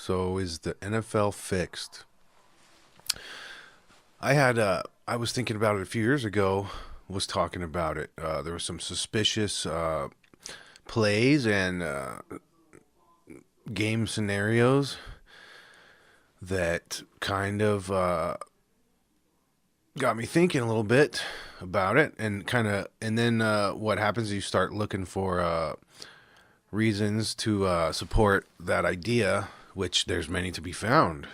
So is the NFL fixed? I was thinking about it a few years ago. Was talking about it. There was some suspicious plays and game scenarios that kind of got me thinking a little bit about it, and then what happens is you start looking for reasons to support that idea, which there's many to be found.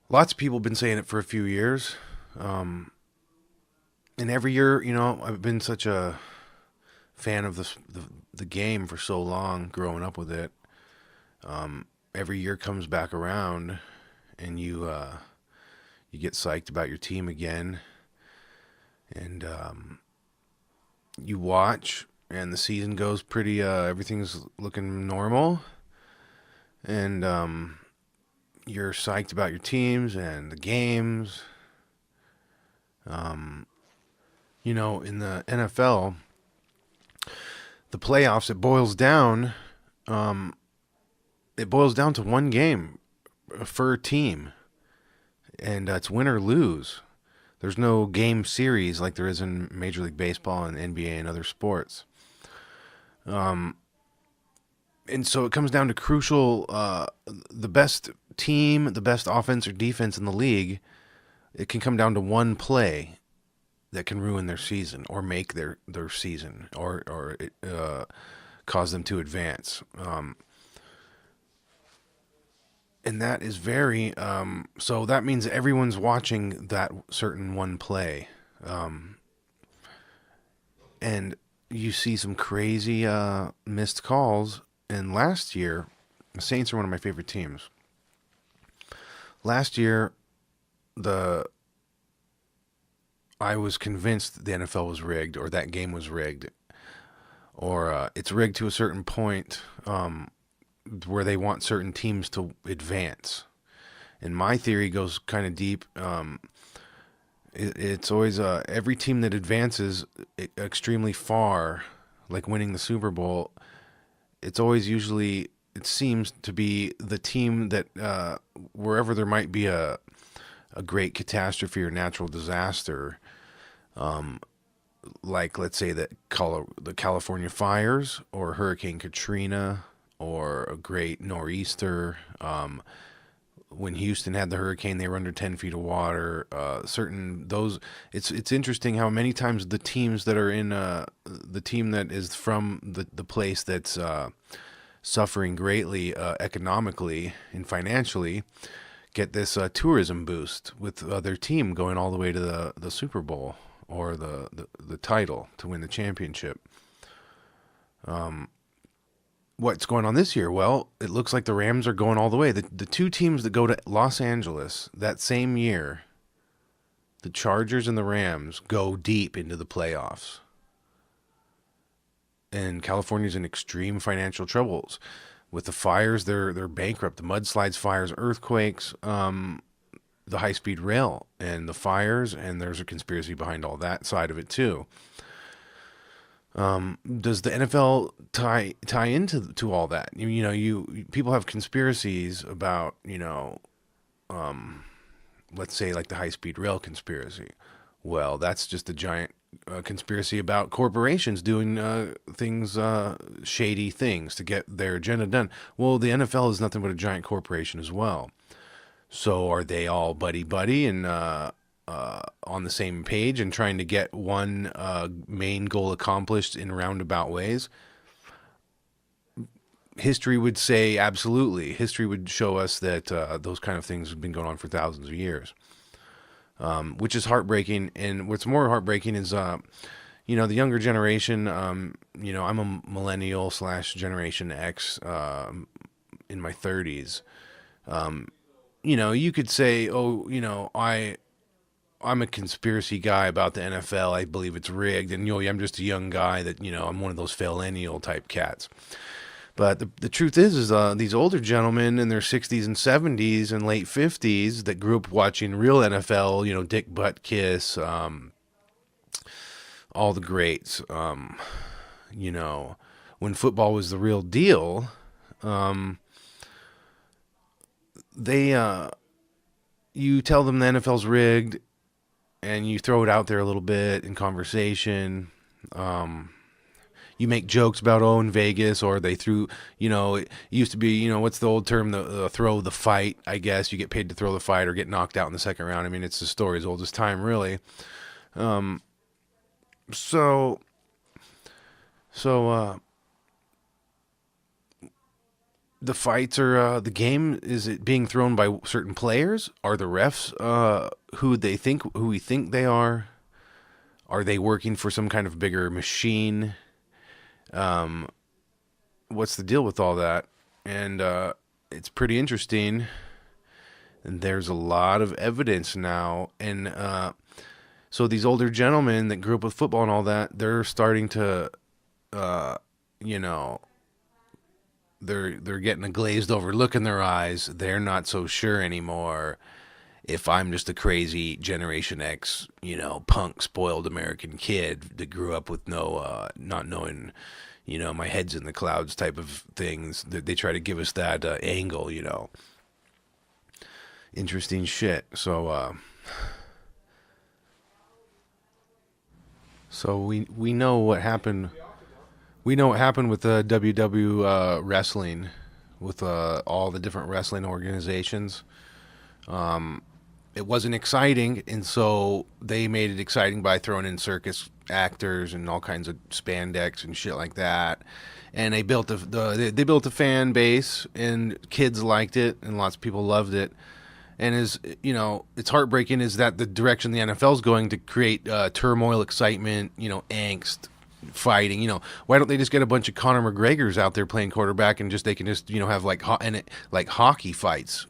Lots of people have been saying it for a few years. And every year, I've been such a fan of the game for so long, growing up with it. Every year comes back around, and you get psyched about your team again, and you watch, and the season goes pretty. Everything's looking normal, and you're psyched about your teams and the games. In the NFL, the playoffs, it boils down to one game for a team, and it's win or lose. There's no game series like there is in Major League Baseball and NBA and other sports. And so it comes down to crucial, the best team, the best offense or defense in the league. It can come down to one play that can ruin their season or make their season or cause them to advance. And that is very so that means everyone's watching that certain one play. And you see some crazy missed calls. And last year, the Saints are one of my favorite teams. Last year, the I was convinced the NFL was rigged, or that game was rigged, or it's rigged to a certain point where they want certain teams to advance. And my theory goes kind of deep. It's always every team that advances extremely far, like winning the Super Bowl. It's always usually, it seems to be the team that wherever there might be a great catastrophe or natural disaster, like let's say that the California fires or Hurricane Katrina or a great nor'easter. When Houston had the hurricane, they were under 10 feet of water. It's interesting how many times the teams that are in the team that is from the place that's suffering greatly economically and financially get this tourism boost with their team going all the way to the Super Bowl or the title to win the championship. What's going on this year? Well, it looks like the Rams are going all the way. The two teams that go to Los Angeles that same year, the Chargers and the Rams, go deep into the playoffs. And California's in extreme financial troubles. With the fires, they're bankrupt. The mudslides, fires, earthquakes, the high-speed rail, and the fires, and there's a conspiracy behind all that side of it too. Does the NFL tie into all that? You people have conspiracies about let's say like the high speed rail conspiracy. Well, that's just a giant conspiracy about corporations doing things, shady things to get their agenda done. Well, the NFL is nothing but a giant corporation as well. So are they all buddy buddy and on the same page and trying to get one main goal accomplished in roundabout ways? History would say absolutely. History would show us that those kind of things have been going on for thousands of years, which is heartbreaking. And what's more heartbreaking is, the younger generation. I'm a millennial / Generation X in my 30s. You could say, oh, I'm a conspiracy guy about the NFL. I believe it's rigged. And, I'm just a young guy that, I'm one of those millennial type cats. But the truth is these older gentlemen in their 60s and 70s and late 50s that grew up watching real NFL, Dick Butkus, all the greats, when football was the real deal, They you tell them the NFL's rigged, and you throw it out there a little bit in conversation. You make jokes about, oh, in Vegas, or they threw, it used to be, what's the old term, the throw the fight, I guess. You get paid to throw the fight or get knocked out in the second round. I mean, it's the story as old as time, really. So the fights are, the game, is it being thrown by certain players? Are the refs who we think they are? Are they working for some kind of bigger machine? What's the deal with all that? And it's pretty interesting. And there's a lot of evidence now. And so these older gentlemen that grew up with football and all that, they're starting to, they're getting a glazed over look in their eyes. They're not so sure anymore if I'm just a crazy Generation X, punk, spoiled American kid that grew up with no, not knowing, my head's in the clouds type of things. They try to give us that angle, Interesting shit. So we know what happened. We know what happened with the WW wrestling, with all the different wrestling organizations. It wasn't exciting, and so they made it exciting by throwing in circus actors and all kinds of spandex and shit like that. And they built a fan base, and kids liked it, and lots of people loved it. And it's heartbreaking is that the direction the NFL is going to create turmoil, excitement, angst, fighting. Why don't they just get a bunch of Conor McGregors out there playing quarterback and they can just have like hockey fights,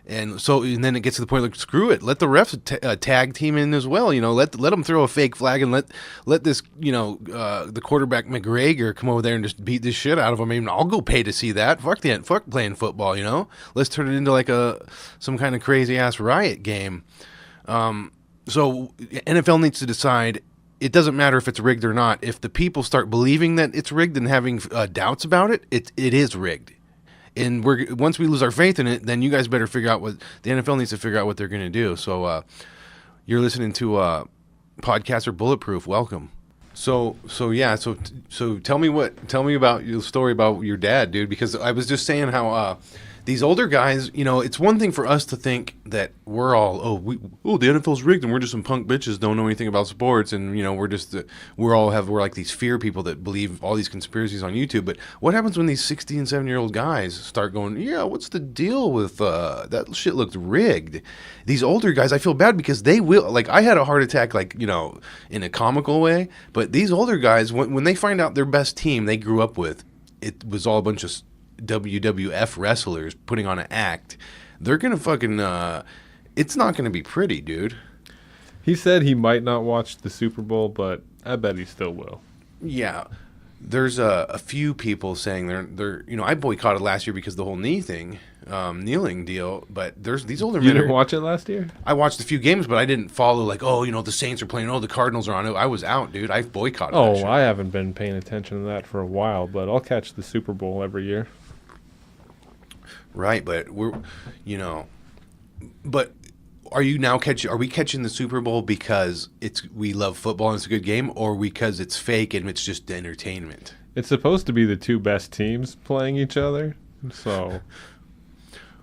And then it gets to the point like, screw it, let the refs tag team in as well. Let them throw a fake flag and let this the quarterback McGregor come over there and just beat this shit out of him. I mean, I'll go pay to see that. Fuck playing football. Let's turn it into like some kind of crazy ass riot game. So NFL needs to decide. It doesn't matter if it's rigged or not. If the people start believing that it's rigged and having doubts about it, it is rigged. And once we lose our faith in it, then you guys better figure out what the NFL needs to figure out what they're going to do. So you're listening to Podcaster Bulletproof. Welcome. So tell me about your story about your dad, dude, because I was just saying how these older guys, it's one thing for us to think that we're all, the NFL's rigged and we're just some punk bitches, don't know anything about sports, and we're like these fear people that believe all these conspiracies on YouTube. But what happens when these 60 and 70-year-old guys start going, yeah, what's the deal with that shit looked rigged? These older guys, I feel bad because they will, like, I had a heart attack, like, in a comical way, but these older guys, when they find out their best team they grew up with, it was all a bunch of WWF wrestlers putting on an act, they're gonna fucking it's not gonna be pretty, dude. He said he might not watch the Super Bowl, but I bet he still will. Yeah, there's a few people saying they're I boycotted last year because of the whole knee thing, kneeling deal, but there's these older men. You didn't watch it last year? I watched a few games, but I didn't follow like, the Saints are playing, the Cardinals are on it. I was out, dude. I boycotted that shit. I haven't been paying attention to that for a while, but I'll catch the Super Bowl every year. Right, but but are we catching the Super Bowl because we love football and it's a good game, or because it's fake and it's just entertainment? It's supposed to be the two best teams playing each other, so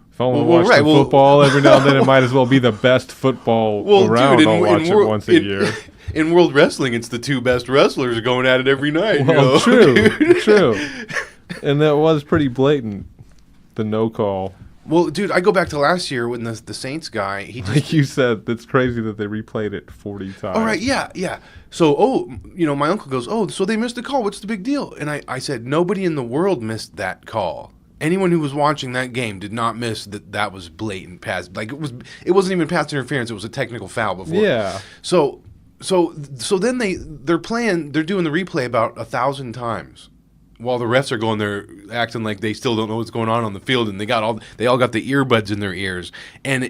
if I want to watch football every now and then, it might as well be the best football around. Dude, I'll watch it once a year. In World Wrestling, it's the two best wrestlers going at it every night. Well, true. And that was pretty blatant. The no call. Well, dude, I go back to last year when the Saints guy, he just... Like you said, it's crazy that they replayed it 40 times. All right, yeah. So, my uncle goes, so they missed the call. What's the big deal? And I said, nobody in the world missed that call. Anyone who was watching that game did not miss that was blatant pass. Like, it wasn't even pass interference. It was a technical foul before. Yeah. So then they're doing the replay about 1,000 times. While the refs are going there acting like they still don't know what's going on the field, and they all got the earbuds in their ears, and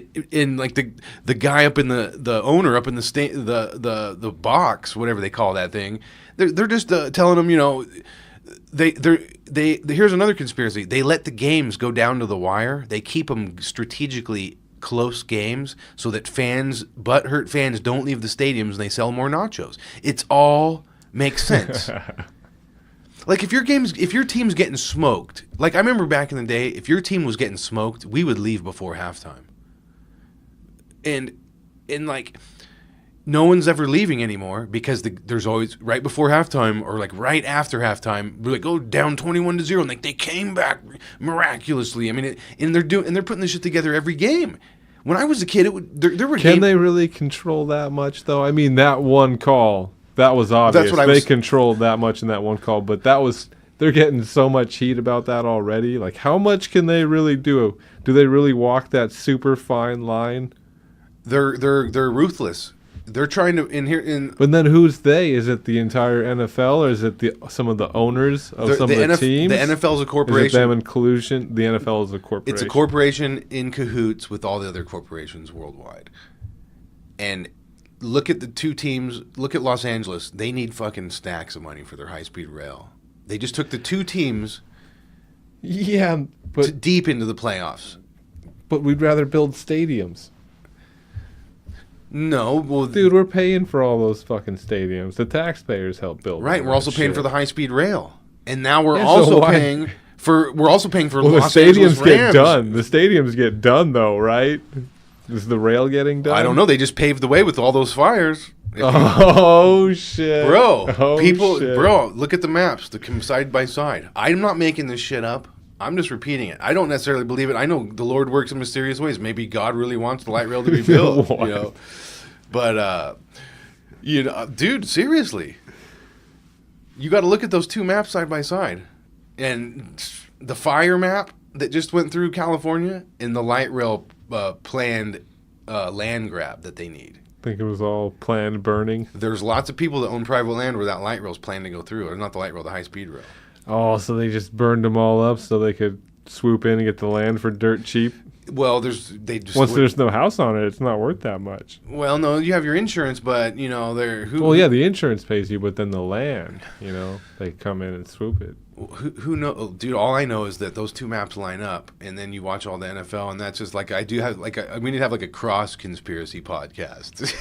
like the guy up in the owner up in the box, whatever they call that thing, they're just telling them, Here's another conspiracy. They let the games go down to the wire. They keep them strategically close games so that butthurt fans don't leave the stadiums and they sell more nachos. It's all makes sense. Like if your team's getting smoked, like I remember back in the day, if your team was getting smoked, we would leave before halftime. And like no one's ever leaving anymore because there's always right before halftime or like right after halftime. We're like, go down 21-0, and like they came back miraculously. I mean, and they're putting this shit together every game. When I was a kid, there were. Can they really control that much though? I mean, that one call, that was obvious. They controlled that much in that one call, but they're getting so much heat about that already. Like, how much can they really do? Do they really walk that super fine line? They're ruthless. They're trying to But then who's they? Is it the entire NFL, or is it some of the owners of some of the teams? The NFL's a corporation. Is it them in collusion? The NFL is a corporation. It's a corporation in cahoots with all the other corporations worldwide. And look at the two teams. Look at Los Angeles. They need fucking stacks of money for their high-speed rail. They just took the two teams deep into the playoffs. But we'd rather build stadiums. No, well, dude, we're paying for all those fucking stadiums. The taxpayers help build. Right, we're also paying for the high-speed rail, and now we're also paying for Los Angeles Rams. Get done. The stadiums get done, though, right? Is the rail getting done? I don't know. They just paved the way with all those fires. Oh shit, bro! Bro, look at the maps. They come side by side. I'm not making this shit up. I'm just repeating it. I don't necessarily believe it. I know the Lord works in mysterious ways. Maybe God really wants the light rail to be built, you know. But dude, seriously, you got to look at those two maps side by side, and the fire map that just went through California and the light rail planned land grab that they need. I think it was all planned burning. There's lots of people that own private land where that light rail's planned to go through. Or not the light rail, the high-speed rail. Oh, so they just burned them all up so they could swoop in and get the land for dirt cheap? Well, there's no house on it, it's not worth that much. Well, no, you have your insurance, but, you know, the insurance pays you, but then the land, you know, they come in and swoop it. Who know, dude? All I know is that those two maps line up, and then you watch all the NFL, and that's just like we need to have like a cross conspiracy podcast.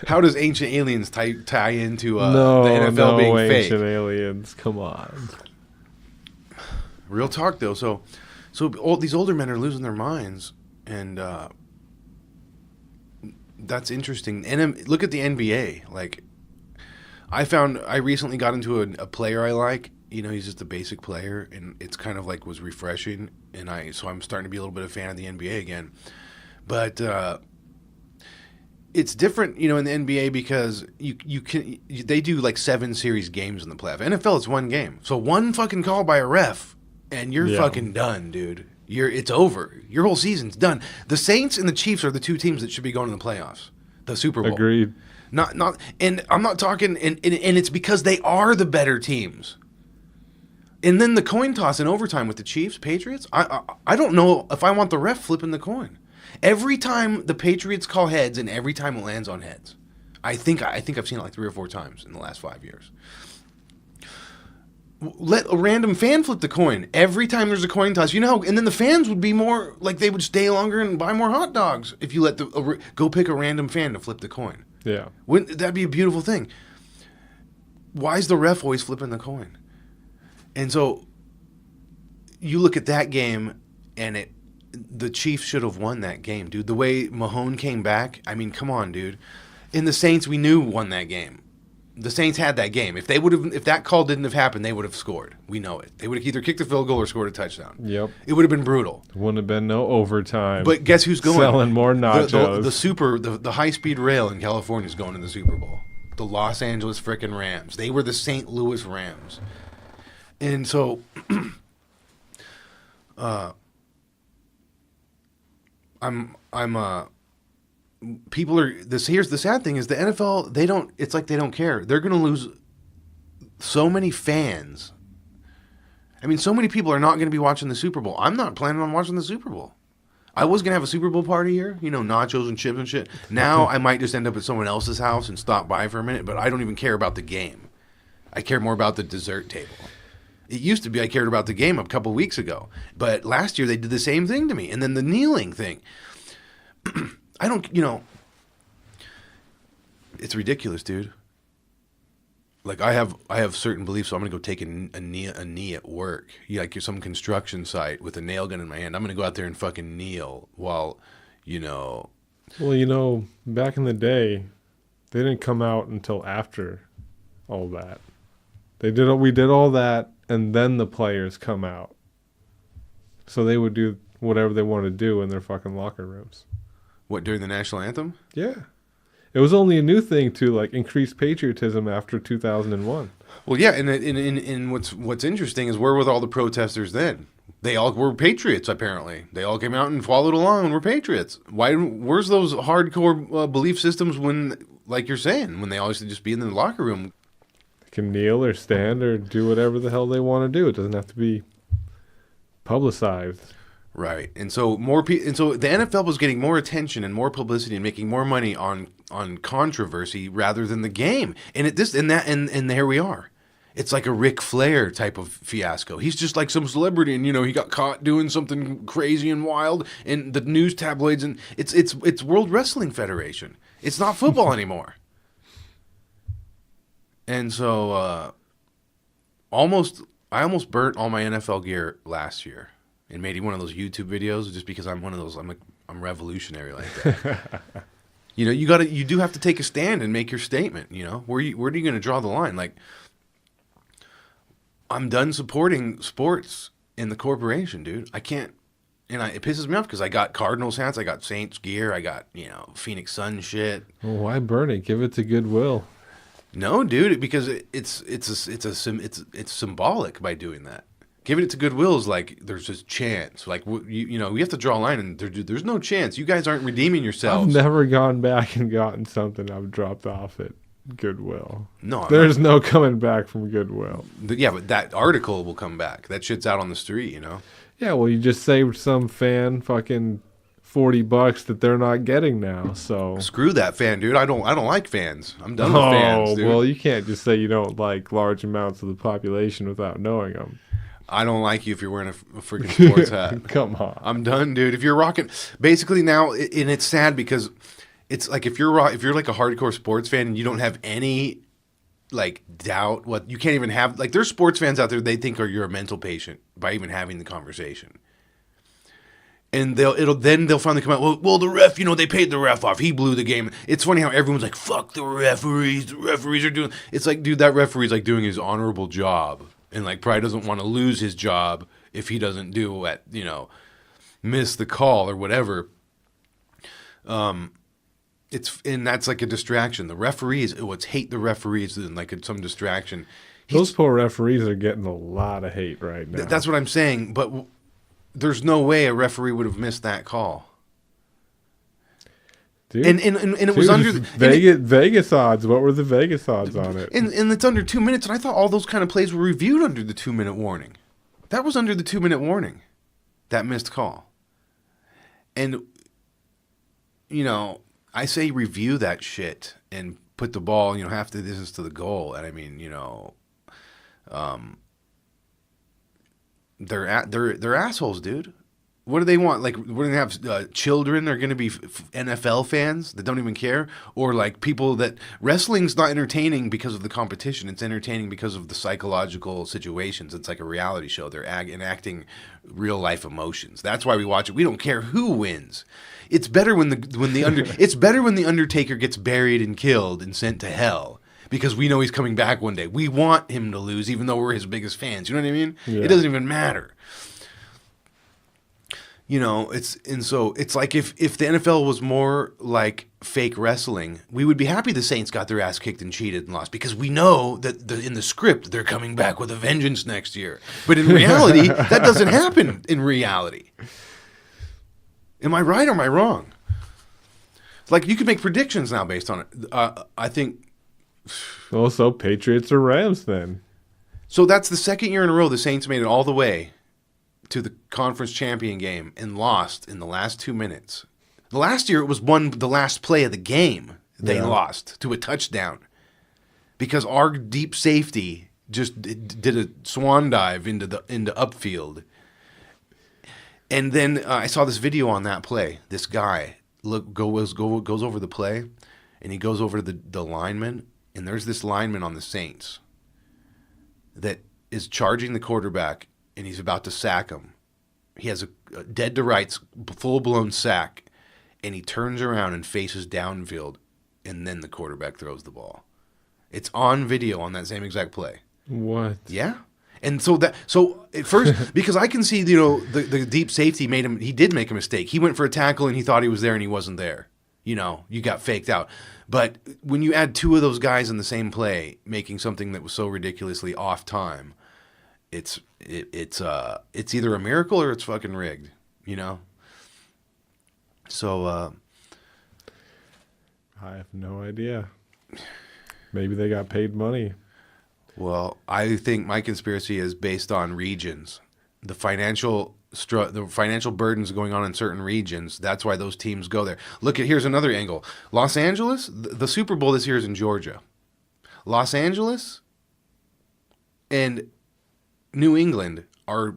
How does Ancient Aliens tie into the NFL being fake? Ancient Aliens, come on. Real talk though, so all these older men are losing their minds, and that's interesting. And look at the NBA. Like, I recently got into a player I like. You know, he's just a basic player, and it's kind of like was refreshing, so I'm starting to be a little bit of a fan of the NBA again. But it's different, you know, in the NBA because they do like 7 series games in the playoff. NFL, it's one game, so one fucking call by a ref, and you're fucking done, dude. It's over. Your whole season's done. The Saints and the Chiefs are the two teams that should be going to the playoffs, the Super Bowl. Agreed. Not, and I'm not talking, and it's because they are the better teams. And then the coin toss in overtime with the Chiefs, Patriots, I don't know if I want the ref flipping the coin. Every time the Patriots call heads and every time it lands on heads. I think I've seen it like 3 or 4 times in the last 5 years. Let a random fan flip the coin every time there's a coin toss. You know how, and then the fans would be more, like they would stay longer and buy more hot dogs if you let go pick a random fan to flip the coin. Yeah. Wouldn't that be a beautiful thing? Why is the ref always flipping the coin? And so you look at that game, and the Chiefs should have won that game, dude. The way Mahone came back, I mean, come on, dude. And the Saints, we knew won that game. The Saints had that game. If that call didn't have happened, they would have scored. We know it. They would have either kicked a field goal or scored a touchdown. Yep. It would have been brutal. Wouldn't have been no overtime. But guess who's going? Selling more nachos. The high-speed rail in California is going to the Super Bowl. The Los Angeles frickin' Rams. They were the St. Louis Rams. And so, people are here's the sad thing is the NFL, it's like they don't care. They're going to lose so many fans. I mean, so many people are not going to be watching the Super Bowl. I'm not planning on watching the Super Bowl. I was going to have a Super Bowl party here, you know, nachos and chips and shit. Now I might just end up at someone else's house and stop by for a minute, but I don't even care about the game. I care more about the dessert table. It used to be I cared about the game a couple weeks ago. But last year they did the same thing to me. And then the kneeling thing. I don't, it's ridiculous, dude. Like I have certain beliefs, so I'm gonna go take a knee at work. Like you're some construction site with a nail gun in my hand. I'm gonna go out there and fucking kneel while, Well, back in the day, they didn't come out until after all that. We did all that, and then the players come out. So they would do whatever they wanted to do in their fucking locker rooms. What, during the national anthem? Yeah. It was only a new thing to like increase patriotism after 2001. Well, yeah, and what's interesting is where were all the protesters then? They all were patriots, apparently. They all came out and followed along and were patriots. Where's those hardcore belief systems when, like you're saying, when they always just be in the locker room? They can kneel or stand or do whatever the hell they want to do. It doesn't have to be publicized. Right, and so the NFL was getting more attention and more publicity and making more money on controversy rather than the game. And here we are. It's like a Ric Flair type of fiasco. He's just like some celebrity, and he got caught doing something crazy and wild, and the news tabloids, and it's World Wrestling Federation. It's not football anymore. And so, I almost burnt all my NFL gear last year. And made one of those YouTube videos just because I'm one of those. I'm revolutionary like that. You do have to take a stand and make your statement. Where are you going to draw the line? Like, I'm done supporting sports in the corporation, dude. I can't, and it pisses me off because I got Cardinals hats, I got Saints gear, I got Phoenix Sun shit. Well, why burn it? Give it to Goodwill. No, dude, because it's symbolic by doing that. Giving it to Goodwill is like there's this chance. Like we have to draw a line, and there's no chance. You guys aren't redeeming yourselves. I've never gone back and gotten something I've dropped off at Goodwill. No, there's no coming back from Goodwill. Yeah, but that article will come back. That shit's out on the street, Yeah, well, you just saved some fan fucking $40 that they're not getting now. So screw that fan, dude. I don't like fans. I'm done with fans, dude. Well, you can't just say you don't like large amounts of the population without knowing them. I don't like you if you're wearing a freaking sports hat. Come on. I'm done, dude. If you're rocking, basically now, and it's sad because it's like if you're like a hardcore sports fan and you don't have any like doubt what you can't even have, like there's sports fans out there they think you're a mental patient by even having the conversation. And they'll finally come out. Well, the ref, they paid the ref off. He blew the game. It's funny how everyone's like, "Fuck the referees. The referees are doing." It's like, dude, that referee's like doing his honorable job. And like probably doesn't want to lose his job if he doesn't miss the call or whatever. And that's like a distraction. The referees, it's hate the referees and like it's some distraction. Those poor referees are getting a lot of hate right now. That's what I'm saying. But there's no way a referee would have missed that call. Dude, and it was under Vegas odds. What were the Vegas odds on it? And it's under 2 minutes, and I thought all those kind of plays were reviewed under the 2-minute warning. That was under the 2-minute warning, that missed call. And I say review that shit and put the ball half the distance to the goal. And I mean they're assholes, dude. What do they want? Like, we're going to have children that are going to be NFL fans that don't even care? Or, like, people that... Wrestling's not entertaining because of the competition. It's entertaining because of the psychological situations. It's like a reality show. They're enacting real-life emotions. That's why we watch it. We don't care who wins. It's better when it's better when the Undertaker gets buried and killed and sent to hell. Because we know he's coming back one day. We want him to lose, even though we're his biggest fans. You know what I mean? Yeah. It doesn't even matter. It's like if the NFL was more like fake wrestling, we would be happy the Saints got their ass kicked and cheated and lost because we know that in the script they're coming back with a vengeance next year. But in reality, that doesn't happen in reality. Am I right or am I wrong? Like you can make predictions now based on it. I think. Also, Patriots or Rams then. So that's the second year in a row the Saints made it all the way to the conference champion game and lost in the last 2 minutes. The last year it was the last play of the game. They lost to a touchdown because our deep safety just did a swan dive into upfield. And then I saw this video on that play. This guy goes over the play, and he goes over to the lineman, and there's this lineman on the Saints that is charging the quarterback, and he's about to sack him. He has a dead to rights, full-blown sack, and he turns around and faces downfield, and then the quarterback throws the ball. It's on video on that same exact play. What? Yeah. And so at first, because I can see, the deep safety he did make a mistake. He went for a tackle and he thought he was there and he wasn't there. You got faked out. But when you add two of those guys in the same play, making something that was so ridiculously off time, it's either a miracle or it's fucking rigged, So I have no idea. Maybe they got paid money. Well, I think my conspiracy is based on regions. The financial burdens going on in certain regions. That's why those teams go there. Here's another angle. Los Angeles, the Super Bowl this year is in Georgia. Los Angeles and New England are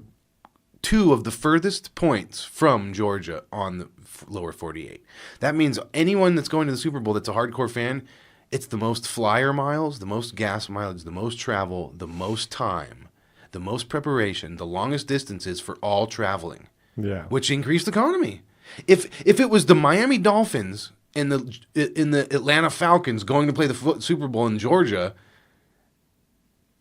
two of the furthest points from Georgia on the lower 48. That means anyone that's going to the Super Bowl that's a hardcore fan, it's the most flyer miles, the most gas mileage, the most travel, the most time, the most preparation, the longest distances for all traveling. Yeah. Which increased the economy. If it was the Miami Dolphins and the Atlanta Falcons going to play the Super Bowl in Georgia,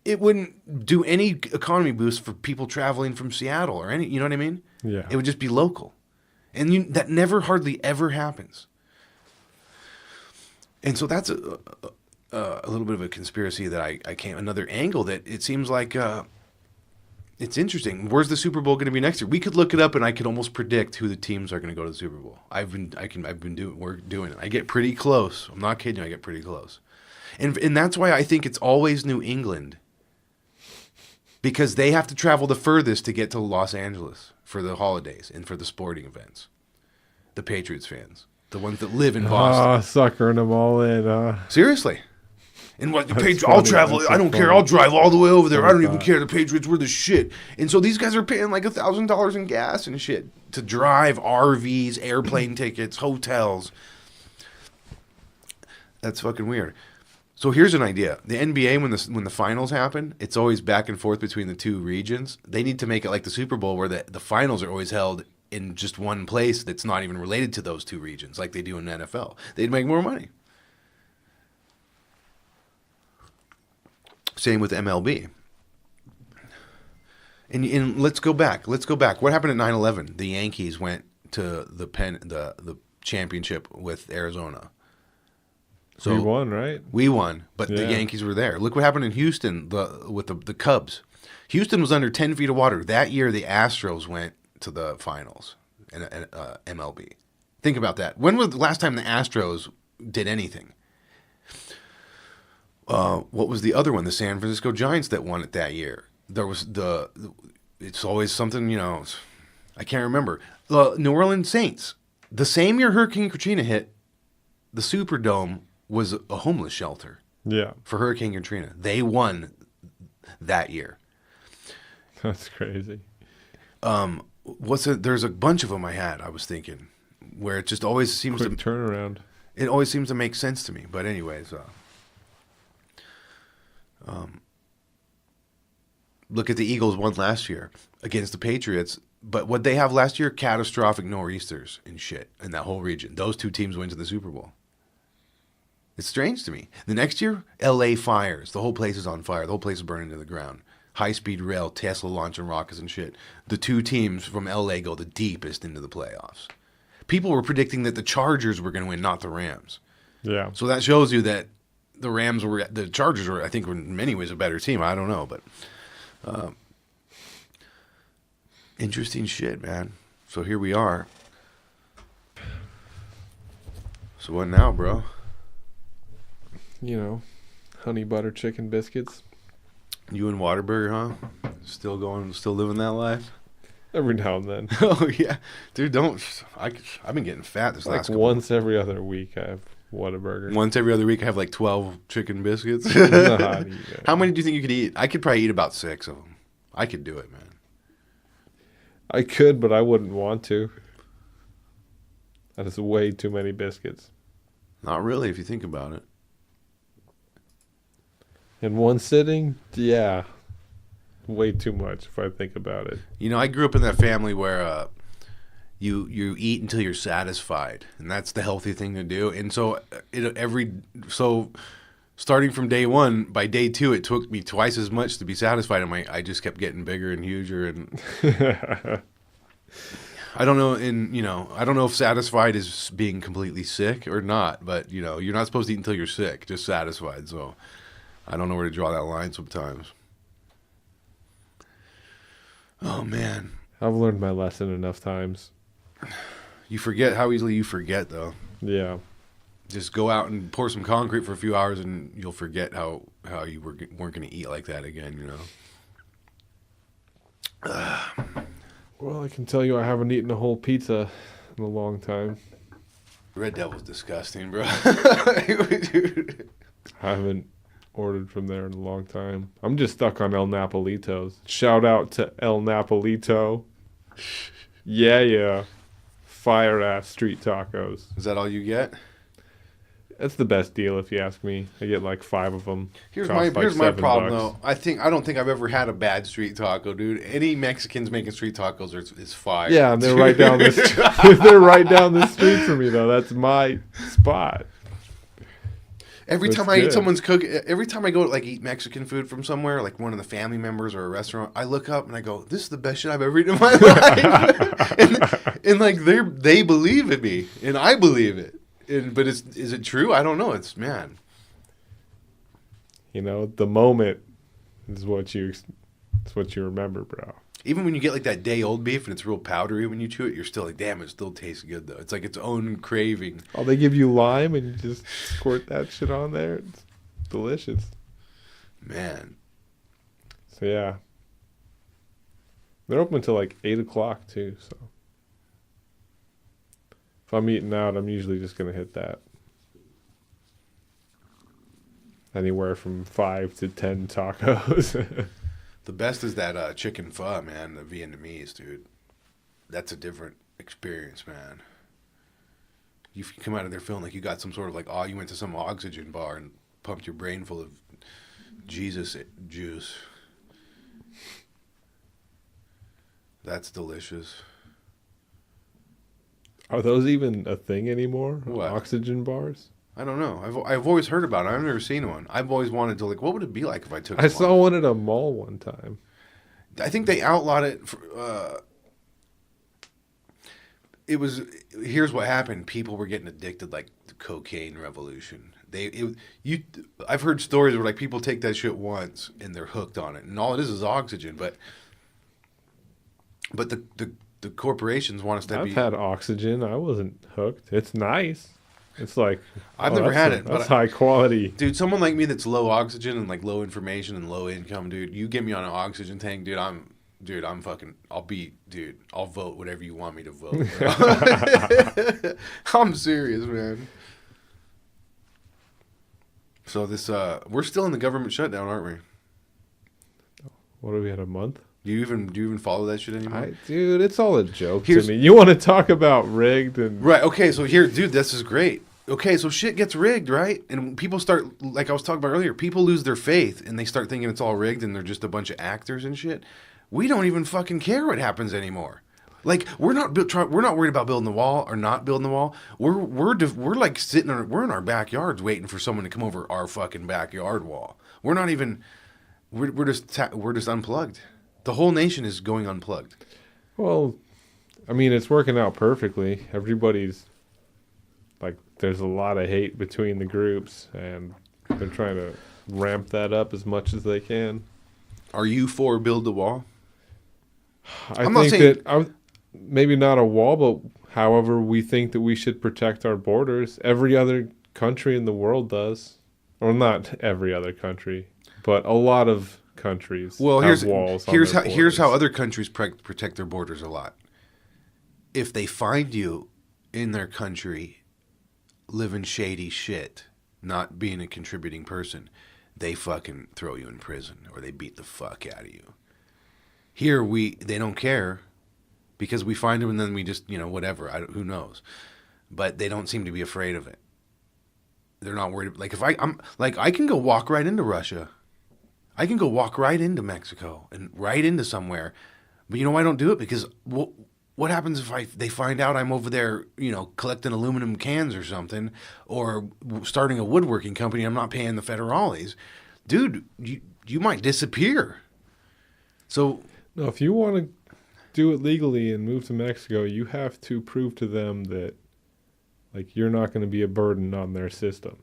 it wouldn't do any economy boost for people traveling from Seattle or you know what I mean? Yeah. It would just be local. And that never hardly ever happens. And so that's a little bit of a conspiracy that I can't. Another angle that it seems like it's interesting. Where's the Super Bowl going to be next year? We could look it up, and I could almost predict who the teams are going to go to the Super Bowl. We're doing it. I get pretty close. I'm not kidding you. I get pretty close, and that's why I think it's always New England, because they have to travel the furthest to get to Los Angeles for the holidays and for the sporting events. The Patriots fans. The ones that live in Boston. Suckering them all in. Seriously. And what I'll travel. I don't care. I'll drive all the way over there. I don't even care. The Patriots were the shit. And so these guys are paying like $1,000 in gas and shit to drive, RVs, airplane tickets, hotels. That's fucking weird. So here's an idea. The NBA, when the finals happen, it's always back and forth between the two regions. They need to make it like the Super Bowl, where the finals are always held in just one place that's not even related to those two regions, like they do in the NFL. They'd make more money. Same with MLB. And let's go back. What happened at 9/11? The Yankees went to the championship with Arizona. So we won, right? We won, but the Yankees were there. Look what happened in Houston with the Cubs. Houston was under 10 feet of water. That year, the Astros went to the finals in MLB. Think about that. When was the last time the Astros did anything? What was the other one? The San Francisco Giants that won it that year. There was it's always something, I can't remember. The New Orleans Saints. The same year Hurricane Katrina hit, the Superdome was a homeless shelter. Yeah. For Hurricane Katrina. They won that year. That's crazy. There's a bunch of them I was thinking, where it just always seems Quick turnaround. It always seems to make sense to me. But anyways, look at the Eagles won last year against the Patriots. But what they have last year, catastrophic nor'easters and shit in that whole region. Those two teams went to the Super Bowl. It's strange to me. The next year, L.A. fires. The whole place is on fire. The whole place is burning to the ground. High-speed rail, Tesla launching rockets and shit. The two teams from L.A. go the deepest into the playoffs. People were predicting that the Chargers were going to win, not the Rams. Yeah. So that shows you that the Chargers were, I think, were in many ways a better team. I don't know, but interesting shit, man. So here we are. So what now, bro? Honey butter chicken biscuits. You and Whataburger, huh? Still living that life? Every now and then. Oh, yeah. Dude, I've been getting fat this last couple. Once every other week, I have Whataburger. Once every other week, I have like 12 chicken biscuits. How many do you think you could eat? I could probably eat about 6 of them. I could do it, man. I could, but I wouldn't want to. That is way too many biscuits. Not really, if you think about it. In one sitting? Yeah. Way too much if I think about it. You know, I grew up in that family where you eat until you're satisfied, and that's the healthy thing to do. And so starting from day one, by day 2, it took me twice as much to be satisfied, and I just kept getting bigger and huger. And I don't know, I don't know if satisfied is being completely sick or not, but you're not supposed to eat until you're sick, just satisfied. So I don't know where to draw that line sometimes. Oh man, I've learned my lesson enough times. You forget how easily you forget, though. Yeah. Just go out and pour some concrete for a few hours, and you'll forget how you weren't going to eat like that again. Well, I can tell you I haven't eaten a whole pizza in a long time. Red Devil's disgusting, bro. I haven't ordered from there in a long time. I'm just stuck on El Napolito's. Shout out to El Napolito. Yeah. Fire ass street tacos. Is that all you get? That's the best deal if you ask me. I get like 5 of them. Here's my problem though. I don't think I've ever had a bad street taco, dude. Any Mexicans making street tacos is fire. Yeah, and they're right down the they're right down the street from me though. That's my spot. Every time I eat someone's cook, every time I go like eat Mexican food from somewhere, like one of the family members or a restaurant, I look up and I go, "This is the best shit I've ever eaten in my life." and like they believe in me, and I believe it. But is it true? I don't know. It's man. The moment is what you remember, bro. Even when you get like that day old beef and it's real powdery when you chew it, you're still like, damn, it still tastes good though. It's like its own craving. Oh, they give you lime and you just squirt that shit on there. It's delicious. Man. So yeah. They're open until like 8 o'clock too, so. If I'm eating out, I'm usually just going to hit that. Anywhere from 5 to 10 tacos. The best is that chicken pho, man, the Vietnamese, dude. That's a different experience, man. You come out of there feeling like you got some sort of like, you went to some oxygen bar and pumped your brain full of Jesus juice. That's delicious. Are those even a thing anymore? What? Oxygen bars? I don't know. I've always heard about it. I've never seen one. I've always wanted to what would it be like if I took? I saw one at a mall one time. I think they outlawed it. Here's what happened. People were getting addicted, like the cocaine revolution. I've heard stories where like people take that shit once and they're hooked on it, and all it is oxygen. But the corporations want us to I've had oxygen. I wasn't hooked. It's nice. It's like I've never had it. That's high quality, dude. Someone like me that's low oxygen and like low information and low income, dude. You get me on an oxygen tank, dude. I'm fucking. I'll vote whatever you want me to vote. I'm serious, man. So we're still in the government shutdown, aren't we? What have we had, a month? Do you even follow that shit anymore? Dude, it's all a joke to me. You want to talk about rigged and right? Okay, so here, dude, this is great. Okay, so shit gets rigged, right? And people start, like I was talking about earlier, people lose their faith and they start thinking it's all rigged and they're just a bunch of actors and shit. We don't even fucking care what happens anymore. Like we're not worried about building the wall or not building the wall. We're like we're in our backyards waiting for someone to come over our fucking backyard wall. We're not even. We're just unplugged. The whole nation is going unplugged. Well, I mean, it's working out perfectly. Everybody's like, there's a lot of hate between the groups, and they're trying to ramp that up as much as they can. Are you for build the wall? I think that maybe not a wall, but however we think that we should protect our borders. Every other country in the world does. Or not every other country, but a lot of countries have walls. Here's how other countries protect their borders a lot. If they find you in their country living shady shit, not being a contributing person, they fucking throw you in prison or they beat the fuck out of you. Here, they don't care because we find them and then we just, whatever. Who knows? But they don't seem to be afraid of it. They're not worried. Like if I can go walk right into Russia. I can go walk right into Mexico and right into somewhere. But you know why I don't do it? Because what happens if they find out I'm over there, collecting aluminum cans or something, or starting a woodworking company? I'm not paying the federales, dude. You might disappear. So no, if you want to do it legally and move to Mexico, you have to prove to them that, like, you're not going to be a burden on their system.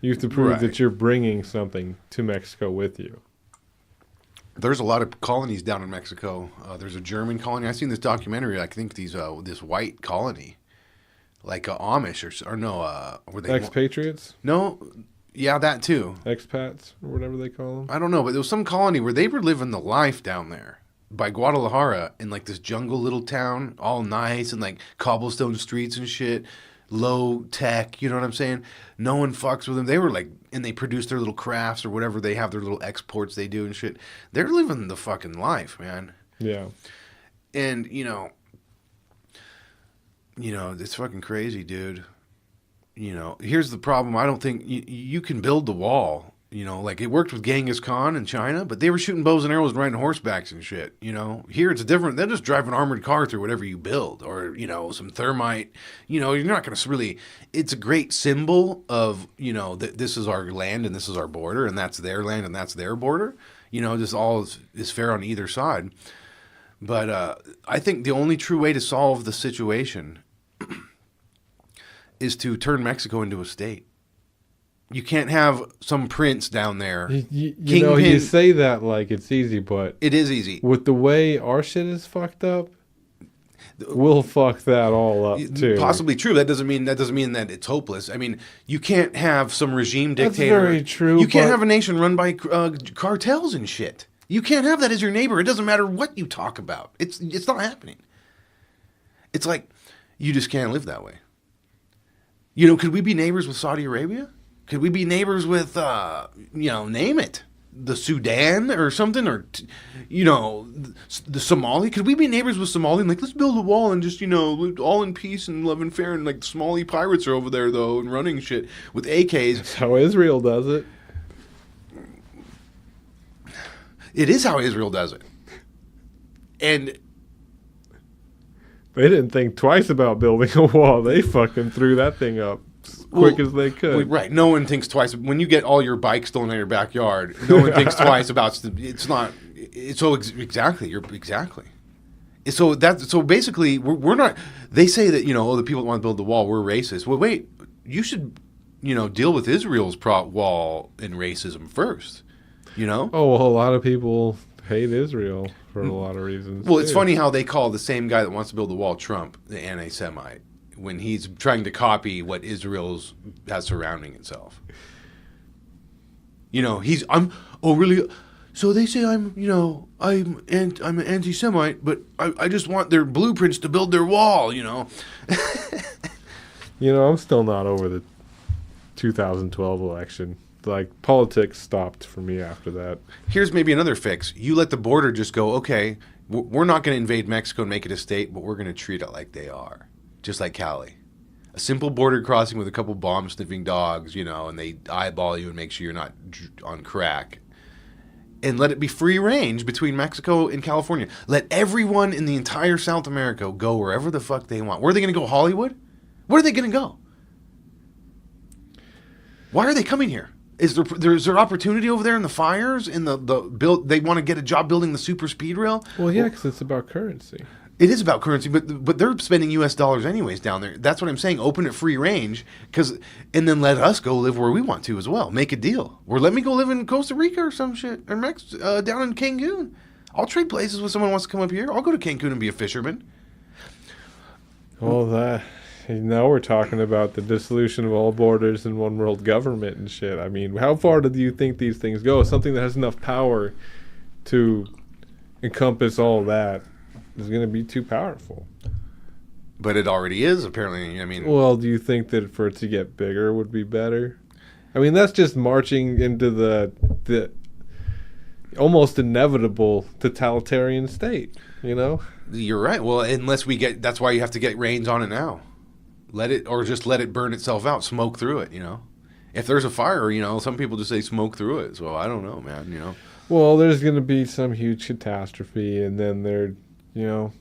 You have to prove that you're bringing something to Mexico with you. There's a lot of colonies down in Mexico. There's a German colony. I've seen this documentary. I think this white colony, like Amish or no, were they expatriates? No, yeah, that too. Expats or whatever they call them. I don't know, but there was some colony where they were living the life down there by Guadalajara in like this jungle little town, all nice and like cobblestone streets and shit. Low tech, you know what I'm saying? No one fucks with them. They were like, and they produce their little crafts or whatever. They have their little exports they do and shit. They're living the fucking life, man. Yeah. And, it's fucking crazy, dude. Here's the problem. I don't think you can build the wall. Like it worked with Genghis Khan in China, but they were shooting bows and arrows and riding horsebacks and shit. Here it's different. They'll just drive an armored car through whatever you build, or some thermite. You're not going to really. It's a great symbol of that this is our land and this is our border, and that's their land and that's their border. This all is fair on either side. But I think the only true way to solve the situation is to turn Mexico into a state. You can't have some prince down there. You say that like it's easy, but it is easy. With the way our shit is fucked up, we'll fuck that all up too. Possibly true. That doesn't mean that it's hopeless. I mean, you can't have some regime dictator. That's very true. You can't have a nation run by cartels and shit. You can't have that as your neighbor. It doesn't matter what you talk about. It's not happening. It's like you just can't live that way. Could we be neighbors with Saudi Arabia? Could we be neighbors with, name it, the Sudan or something, or, the Somali? Could we be neighbors with Somali? And like, let's build a wall and just, all in peace and love and fair. And like the Somali pirates are over there, though, and running shit with AKs. That's how Israel does it. It is how Israel does it. And they didn't think twice about building a wall. They fucking threw that thing up. Quick as they could. Right. No one thinks twice. When you get all your bikes stolen in your backyard, no one thinks twice about it's not. It's so exactly. You're exactly. So basically, we're not. They say that the people that want to build the wall, we're racist. Well, wait. You should deal with Israel's wall and racism first. Oh, well, a lot of people hate Israel for a lot of reasons. Well, it's funny how they call the same guy that wants to build the wall Trump the anti-Semite, when he's trying to copy what Israel's has surrounding itself. Really? So they say I'm an anti-Semite, but I just want their blueprints to build their wall, I'm still not over the 2012 election. Like, politics stopped for me after that. Here's maybe another fix. You let the border just go, okay, we're not going to invade Mexico and make it a state, but we're going to treat it like they are. Just like Cali. A simple border crossing with a couple bomb-sniffing dogs, and they eyeball you and make sure you're not on crack. And let it be free range between Mexico and California. Let everyone in the entire South America go wherever the fuck they want. Where are they going to go, Hollywood? Where are they going to go? Why are they coming here? Is there opportunity over there in the fires? In the build? They want to get a job building the super speed rail? Well, yeah, because it's about currency. It is about currency, but they're spending U.S. dollars anyways down there. That's what I'm saying. Open it free range, and then let us go live where we want to as well. Make a deal. Or let me go live in Costa Rica or some shit, or down in Cancun. I'll trade places with someone who wants to come up here. I'll go to Cancun and be a fisherman. Well, now we're talking about the dissolution of all borders and one world government and shit. I mean, how far do you think these things go? Something that has enough power to encompass all that is going to be too powerful. But it already is, apparently. I mean, well, do you think that for it to get bigger would be better? I mean, that's just marching into the almost inevitable totalitarian state, you know? you're right. Well, unless we get, that's why you have to get reins on it now. Let it, or just let it burn itself out, smoke through it, you know? If there's a fire, you know, some people just say smoke through it. So I don't know, man, you know? Well, there's going to be some huge catastrophe, and then they're, you know,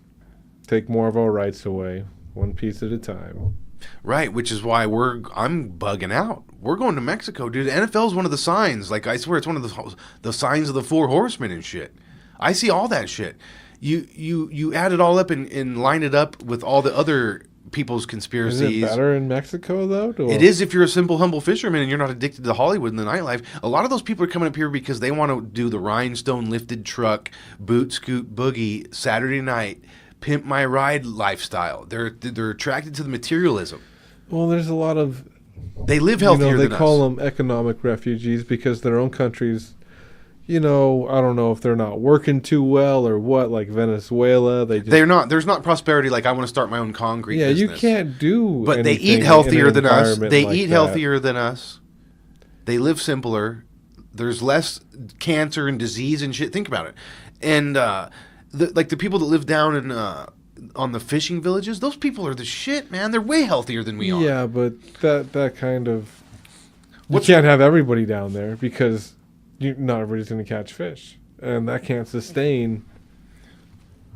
take more of our rights away, one piece at a time. Right, which is why I'm bugging out. We're going to Mexico, dude. The NFL is one of the signs. Like, I swear, it's one of the signs of the Four Horsemen and shit. I see all that shit. You add it all up and line it up with all the other people's conspiracies. Is it better in Mexico, though? It is if you're a simple, humble fisherman and you're not addicted to Hollywood and the nightlife. A lot of those people are coming up here because they want to do the rhinestone lifted truck, boot scoot boogie, Saturday night, pimp my ride lifestyle. They're attracted to the materialism. Well, there's a lot of... They live healthier than us. They call them economic refugees because their own countries... You know, I don't know if they're not working too well or what, like Venezuela. They're not. There's not prosperity like I want to start my own concrete business. You can't do But they eat healthier than us. They eat healthier than us. They live simpler. There's less cancer and disease and shit. Think about it. And the people that live down in on the fishing villages, those people are the shit, man. They're way healthier than we are. Yeah, but that kind of... You can't have everybody down there because... not everybody's going to catch fish. And that can't sustain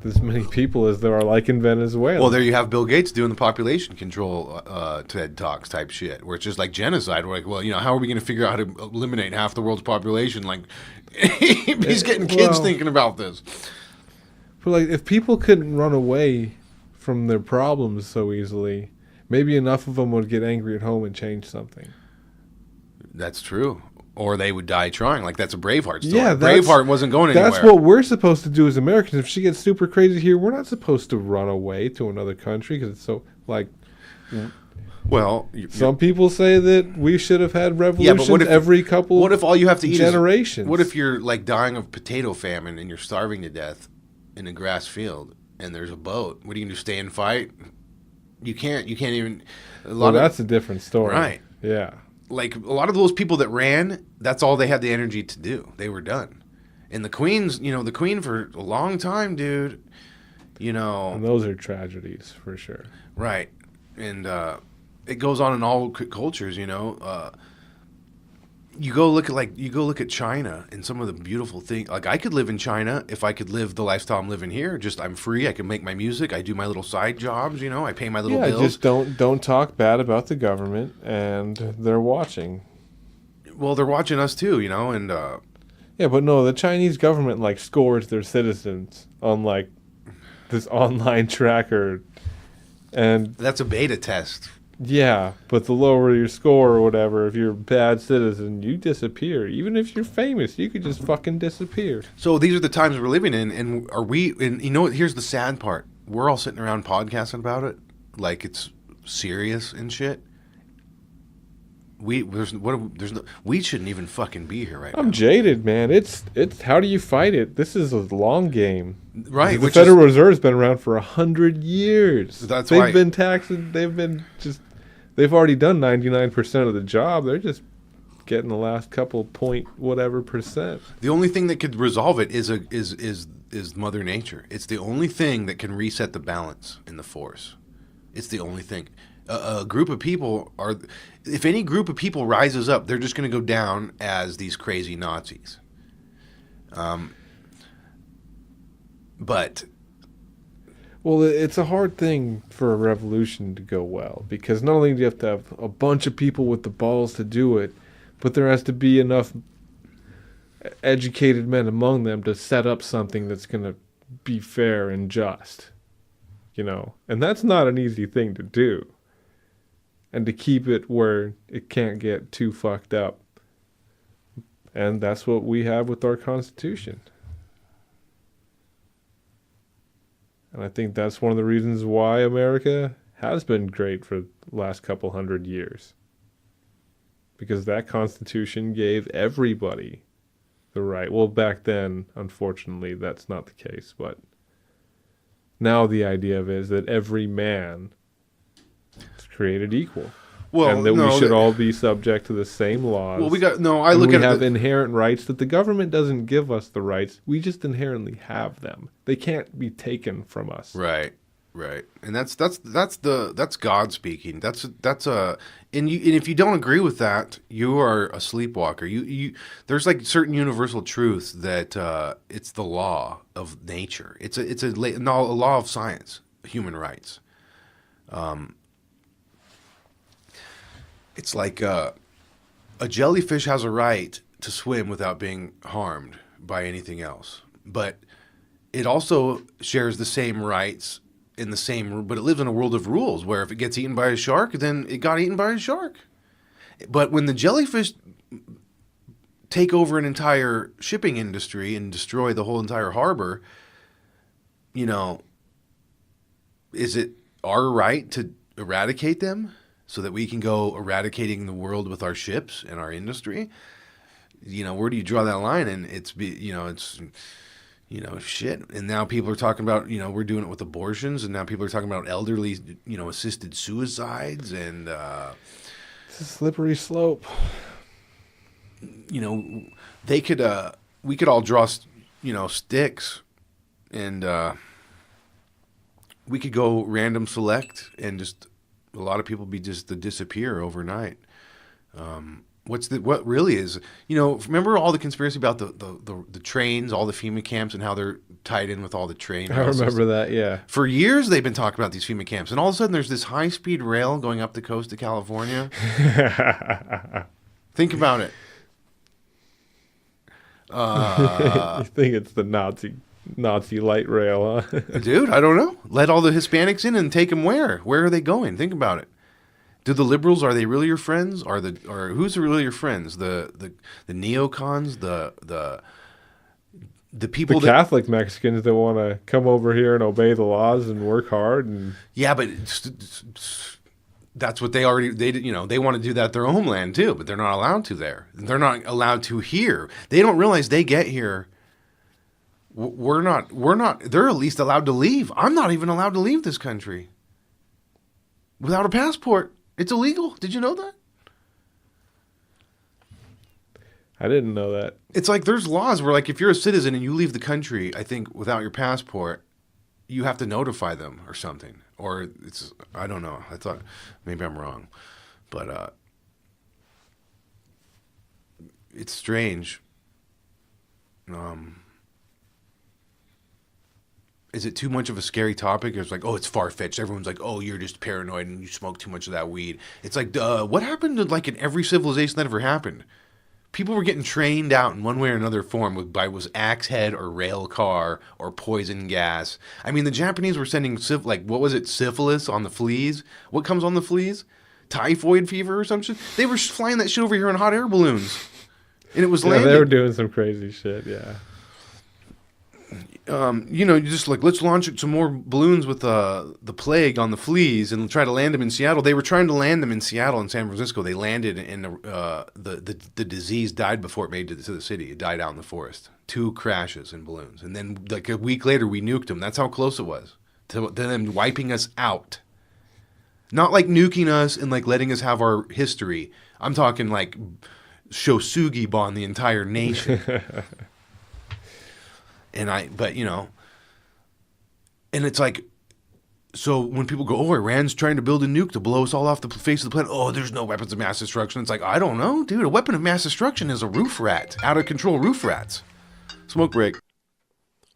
as many people as there are like in Venezuela. Well, there you have Bill Gates doing the population control TED Talks type shit, where it's just like genocide. We're like, well, you know, how are we going to figure out how to eliminate half the world's population? Like, he's getting kids thinking about this. But like, if people couldn't run away from their problems so easily, maybe enough of them would get angry at home and change something. That's true. Or they would die trying. Like, that's a Braveheart story. Yeah, Braveheart wasn't going anywhere. That's what we're supposed to do as Americans. If she gets super crazy here, we're not supposed to run away to another country because it's so, like... Well... Some people say that we should have had revolutions every couple What if all you have to eat generations? What if you're, like, dying of potato famine and you're starving to death in a grass field and there's a boat? What are you going to do, stay and fight? You can't even... That's a different story. Right. Yeah. Like, a lot of those people that ran, that's all they had the energy to do. They were done. And the Queen's, you know, the Queen for a long time, dude, you know. And those are tragedies, for sure. Right. And it goes on in all cultures, you know. You go look at China and some of the beautiful things. Like, I could live in China if I could live the lifestyle I'm living here. Just, I'm free. I can make my music. I do my little side jobs, you know. I pay my little bills. Just don't talk bad about the government, and they're watching. Well, they're watching us too, you know, and... Yeah, but no, the Chinese government, like, scores their citizens on, like, this online tracker, and... That's a beta test. Yeah, but the lower your score or whatever, if you're a bad citizen, you disappear. Even if you're famous, you could just fucking disappear. So these are the times we're living in, and you know what, here's the sad part. We're all sitting around podcasting about it, like it's serious and shit. We shouldn't even fucking be here right now. I'm jaded, man. It's how do you fight it? This is a long game. Right. The Federal Reserve's been around for 100 years. They've been taxing. They've already done 99% of the job. They're just getting the last couple point whatever percent. The only thing that could resolve it is Mother Nature. It's the only thing that can reset the balance in the force. It's the only thing. A group of people if any group of people rises up, they're just going to go down as these crazy Nazis. But... Well, it's a hard thing for a revolution to go well, because not only do you have to have a bunch of people with the balls to do it, but there has to be enough educated men among them to set up something that's going to be fair and just, you know? And that's not an easy thing to do. And to keep it where it can't get too fucked up. And that's what we have with our Constitution. And I think that's one of the reasons why America has been great for the last couple 100 years. Because that Constitution gave everybody the right. Well, back then, unfortunately, that's not the case. But Now the idea of it is that every man is created equal. Well, and that no, we should all be subject to the same laws. Well, I look we at have inherent rights that the government doesn't give us the rights. We just inherently have them. They can't be taken from us. Right. And that's God speaking. And if you don't agree with that, you are a sleepwalker. There's like certain universal truths that it's the law of nature. It's a law of science, human rights. It's like a jellyfish has a right to swim without being harmed by anything else, but it also shares the same rights but it lives in a world of rules where if it gets eaten by a shark, then it got eaten by a shark. But when the jellyfish take over an entire shipping industry and destroy the whole entire harbor, is it our right to eradicate them so that we can go eradicating the world with our ships and our industry? Where do you draw that line? And it's shit. And now people are talking about, we're doing it with abortions, and now people are talking about elderly, assisted suicides, and it's a slippery slope. We could all draw, sticks, and we could go random select, and just a lot of people be just to disappear overnight. What really is, remember all the conspiracy about the trains, all the FEMA camps, and how they're tied in with all the train houses? I remember that, yeah. For years they've been talking about these FEMA camps, and all of a sudden there's this high-speed rail going up the coast of California. Think about it. You think it's the Nazi light rail, huh? Dude, I don't know. Let all the Hispanics in and take them where? Where are they going? Think about it. Do the liberals, are they really your friends? Or who's really your friends? The neocons, the people, the Catholic Mexicans that want to come over here and obey the laws and work hard, and yeah, but that's what they want to do that at their homeland too, but they're not allowed to there. They're not allowed to here. They don't realize they get here. We're not. They're at least allowed to leave. I'm not even allowed to leave this country without a passport. It's illegal. Did you know that? I didn't know that. It's like there's laws where, like, if you're a citizen and you leave the country, I think without your passport, you have to notify them or something. Or I don't know. I thought maybe I'm wrong, but it's strange. Is it too much of a scary topic? It's like, oh, it's far-fetched. Everyone's like, oh, you're just paranoid and you smoke too much of that weed. It's like, what happened to, like, in every civilization that ever happened? People were getting trained out in one way or another form was axe head or rail car or poison gas. I mean, the Japanese were sending, what was it, syphilis on the fleas? What comes on the fleas? Typhoid fever or some shit? They were flying that shit over here in hot air balloons. And it was landing. They were doing some crazy shit, yeah. You just like, let's launch some more balloons with the plague on the fleas and try to land them in Seattle. They were trying to land them in Seattle and San Francisco. They landed, and the disease died before it made to the city. It died out in the forest. 2 crashes in balloons, and then like a week later we nuked them. That's how close it was to them wiping us out. Not like nuking us and like letting us have our history. I'm talking like Shosugi-ban the entire nation. And it's like, so when people go, oh, Iran's trying to build a nuke to blow us all off the face of the planet. Oh, there's no weapons of mass destruction. It's like, I don't know, dude. A weapon of mass destruction is a roof rat, out of control roof rats. Smoke break.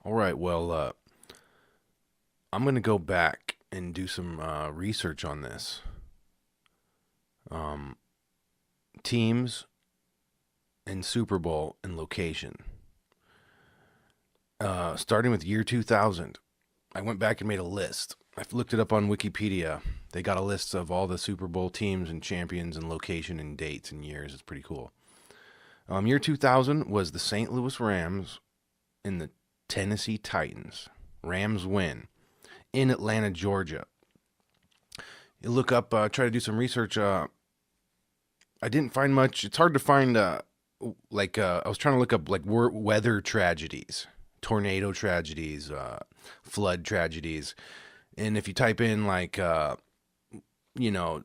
All right, well, I'm going to go back and do some research on this. Teams and Super Bowl and location. Starting with year 2000, I went back and made a list. I looked it up on Wikipedia. They got a list of all the Super Bowl teams and champions and location and dates and years. It's pretty cool. Year 2000 was the St. Louis Rams and the Tennessee Titans. Rams win in Atlanta, Georgia. You look up, try to do some research. I didn't find much. It's hard to find, I was trying to look up like weather tragedies. tornado tragedies, flood tragedies. And if you type in like,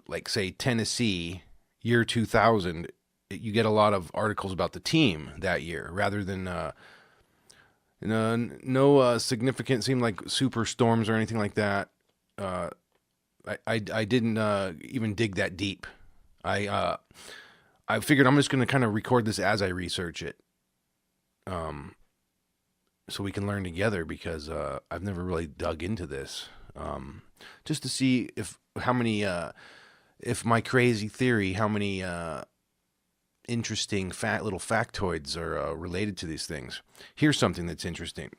like say Tennessee, year 2000, you get a lot of articles about the team that year rather than no significant, seemed like super storms or anything like that. I didn't even dig that deep. I figured I'm just going to kind of record this as I research it, so we can learn together, because I've never really dug into this, just to see if my crazy theory, how many interesting little factoids are related to these things. Here's something that's interesting.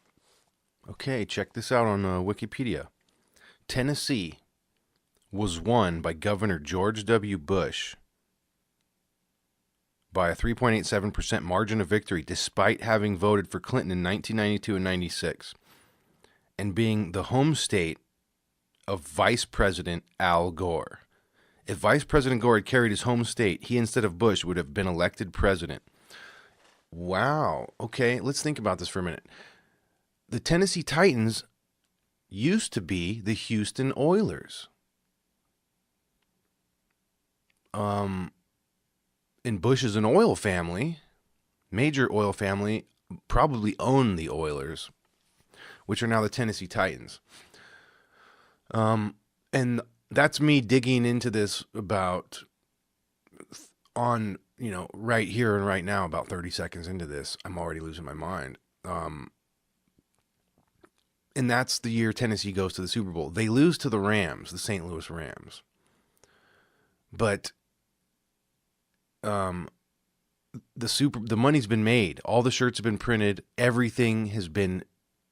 Okay, check this out on Wikipedia. Tennessee was won by Governor George W. Bush by a 3.87% margin of victory, despite having voted for Clinton in 1992 and 96, and being the home state of Vice President Al Gore. If Vice President Gore had carried his home state, he instead of Bush would have been elected president. Wow. Okay, let's think about this for a minute. The Tennessee Titans used to be the Houston Oilers. And Bush is an oil family, major oil family, probably owned the Oilers, which are now the Tennessee Titans. And that's me digging into this right here and right now, about 30 seconds into this. I'm already losing my mind. And that's the year Tennessee goes to the Super Bowl. They lose to the Rams, the St. Louis Rams. But the money's been made. All the shirts have been printed. Everything has been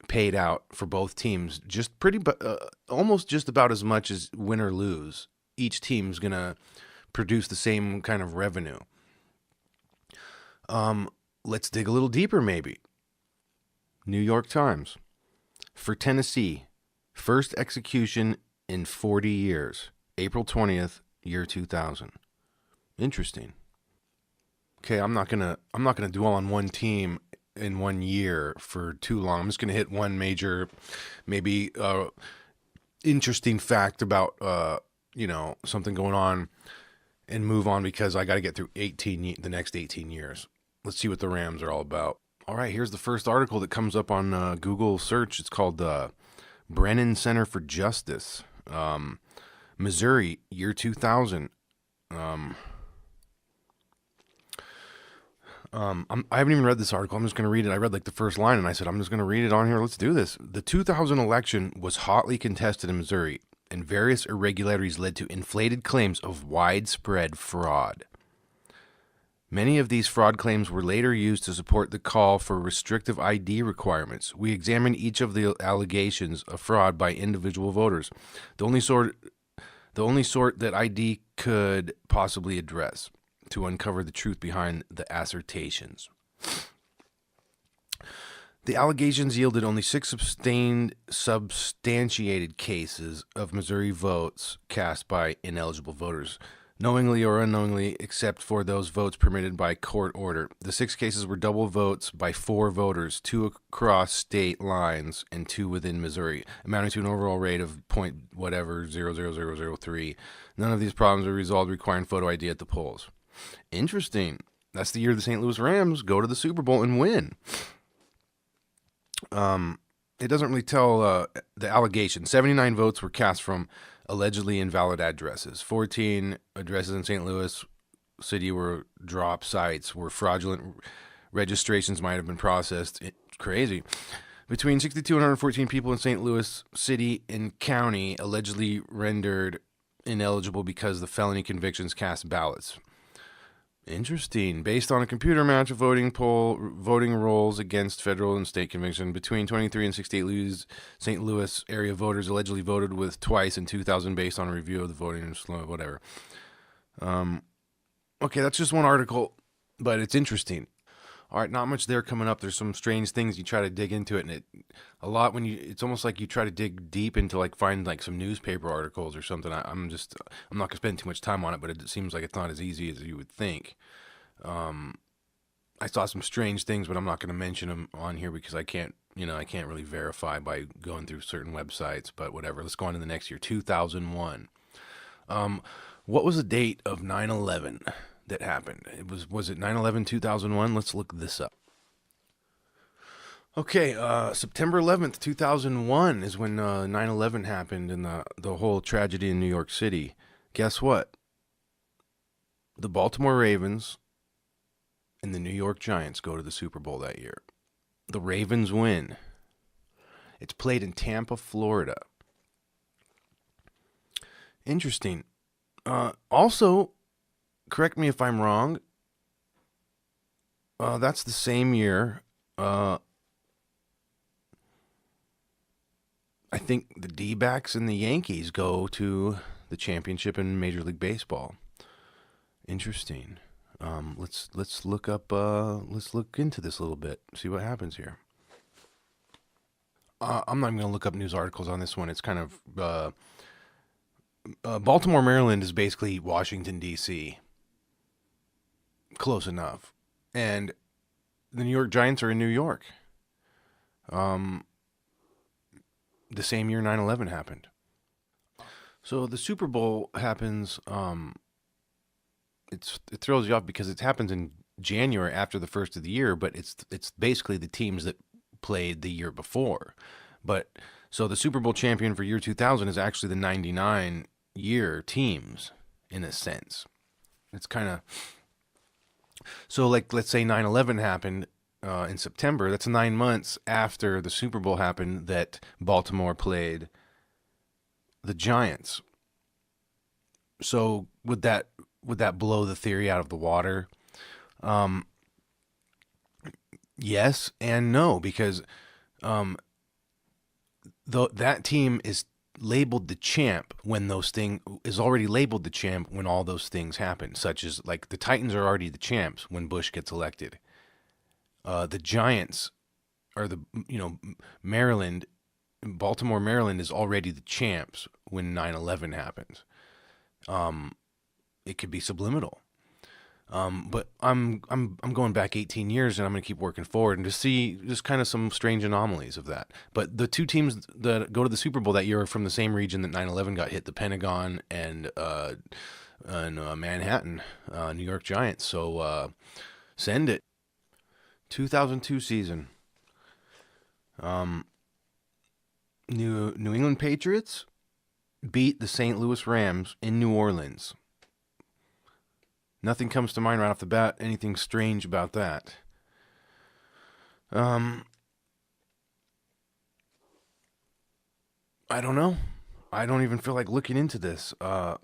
paid out for both teams. Just almost just about as much as win or lose. Each team's gonna produce the same kind of revenue. Let's dig a little deeper, maybe. New York Times. For Tennessee, first execution in 40 years. April 20th, year 2000. Interesting. Okay, I'm not gonna dwell on one team in 1 year for too long. I'm just gonna hit one major, maybe interesting fact about something going on, and move on, because I got to get through the next 18 years. Let's see what the Rams are all about. All right, here's the first article that comes up on Google search. It's called Brennan Center for Justice, Missouri, year 2000. I haven't even read this article. I'm just going to read it. I read like the first line, and I said, I'm just going to read it on here. Let's do this. The 2000 election was hotly contested in Missouri, and various irregularities led to inflated claims of widespread fraud. Many of these fraud claims were later used to support the call for restrictive ID requirements. We examined each of the allegations of fraud by individual voters, the only sort that ID could possibly address, to uncover the truth behind the assertions. The allegations yielded only 6 substantiated cases of Missouri votes cast by ineligible voters, knowingly or unknowingly, except for those votes permitted by court order. The 6 cases were double votes by 4 voters, 2 across state lines and 2 within Missouri, amounting to an overall rate of 0.00003. None of these problems were resolved requiring photo ID at the polls. Interesting. That's the year the St. Louis Rams go to the Super Bowl and win. It doesn't really tell the allegation. 79 votes were cast from allegedly invalid addresses. 14 addresses in St. Louis City were drop sites where fraudulent registrations might have been processed. Crazy. Between 62 and 114 people in St. Louis City and County allegedly rendered ineligible because the felony convictions cast ballots. Interesting. Based on a computer match of voting rolls against federal and state conviction, between 23 and 68 St. Louis area voters allegedly voted with twice in 2000 based on a review of the voting, whatever. Okay, that's just one article, but it's interesting. All right, not much there coming up. There's some strange things you try to dig into it, and it's almost like you try to dig deep into like find like some newspaper articles or something. I'm not gonna spend too much time on it, but it seems like it's not as easy as you would think. I saw some strange things, but I'm not gonna mention them on here because I can't I can't really verify by going through certain websites, but whatever. Let's go on to the next year, 2001. What was the date of 9/11 that happened? Was it 9/11 2001? Let's look this up. Okay, September 11th, 2001 is when 9/11 happened and the whole tragedy in New York City. Guess what? The Baltimore Ravens and the New York Giants go to the Super Bowl that year. The Ravens win. It's played in Tampa, Florida. Interesting. Also, correct me if I'm wrong, that's the same year. I think the D-backs and the Yankees go to the championship in Major League Baseball. Interesting. Let's look into this a little bit, see what happens here. I'm not even going to look up news articles on this one. It's kind of Baltimore, Maryland is basically Washington, D.C. Close enough. And the New York Giants are in New York. The same year 9/11 happened. So the Super Bowl happens, it throws you off because it happens in January after the first of the year, but it's basically the teams that played the year before. But so the Super Bowl champion for year 2000 is actually the 99 year teams in a sense. It's kind of, so like, let's say 9/11 happened in September. That's 9 months after the Super Bowl happened that Baltimore played the Giants. So would that blow the theory out of the water? Yes and no, because that team is labeled the champ when is already labeled the champ when all those things happen, such as like the Titans are already the champs when Bush gets elected. The Giants are Maryland, Baltimore, Maryland is already the champs when 9/11 happens. It could be subliminal. But I'm going back 18 years and I'm going to keep working forward and to see just kind of some strange anomalies of that. But the two teams that go to the Super Bowl that year are from the same region that 9/11 got hit, the Pentagon and Manhattan, New York Giants. So send it. 2002 season. New England Patriots beat the St. Louis Rams in New Orleans. Nothing comes to mind right off the bat. Anything strange about that? I don't know. I don't even feel like looking into this. But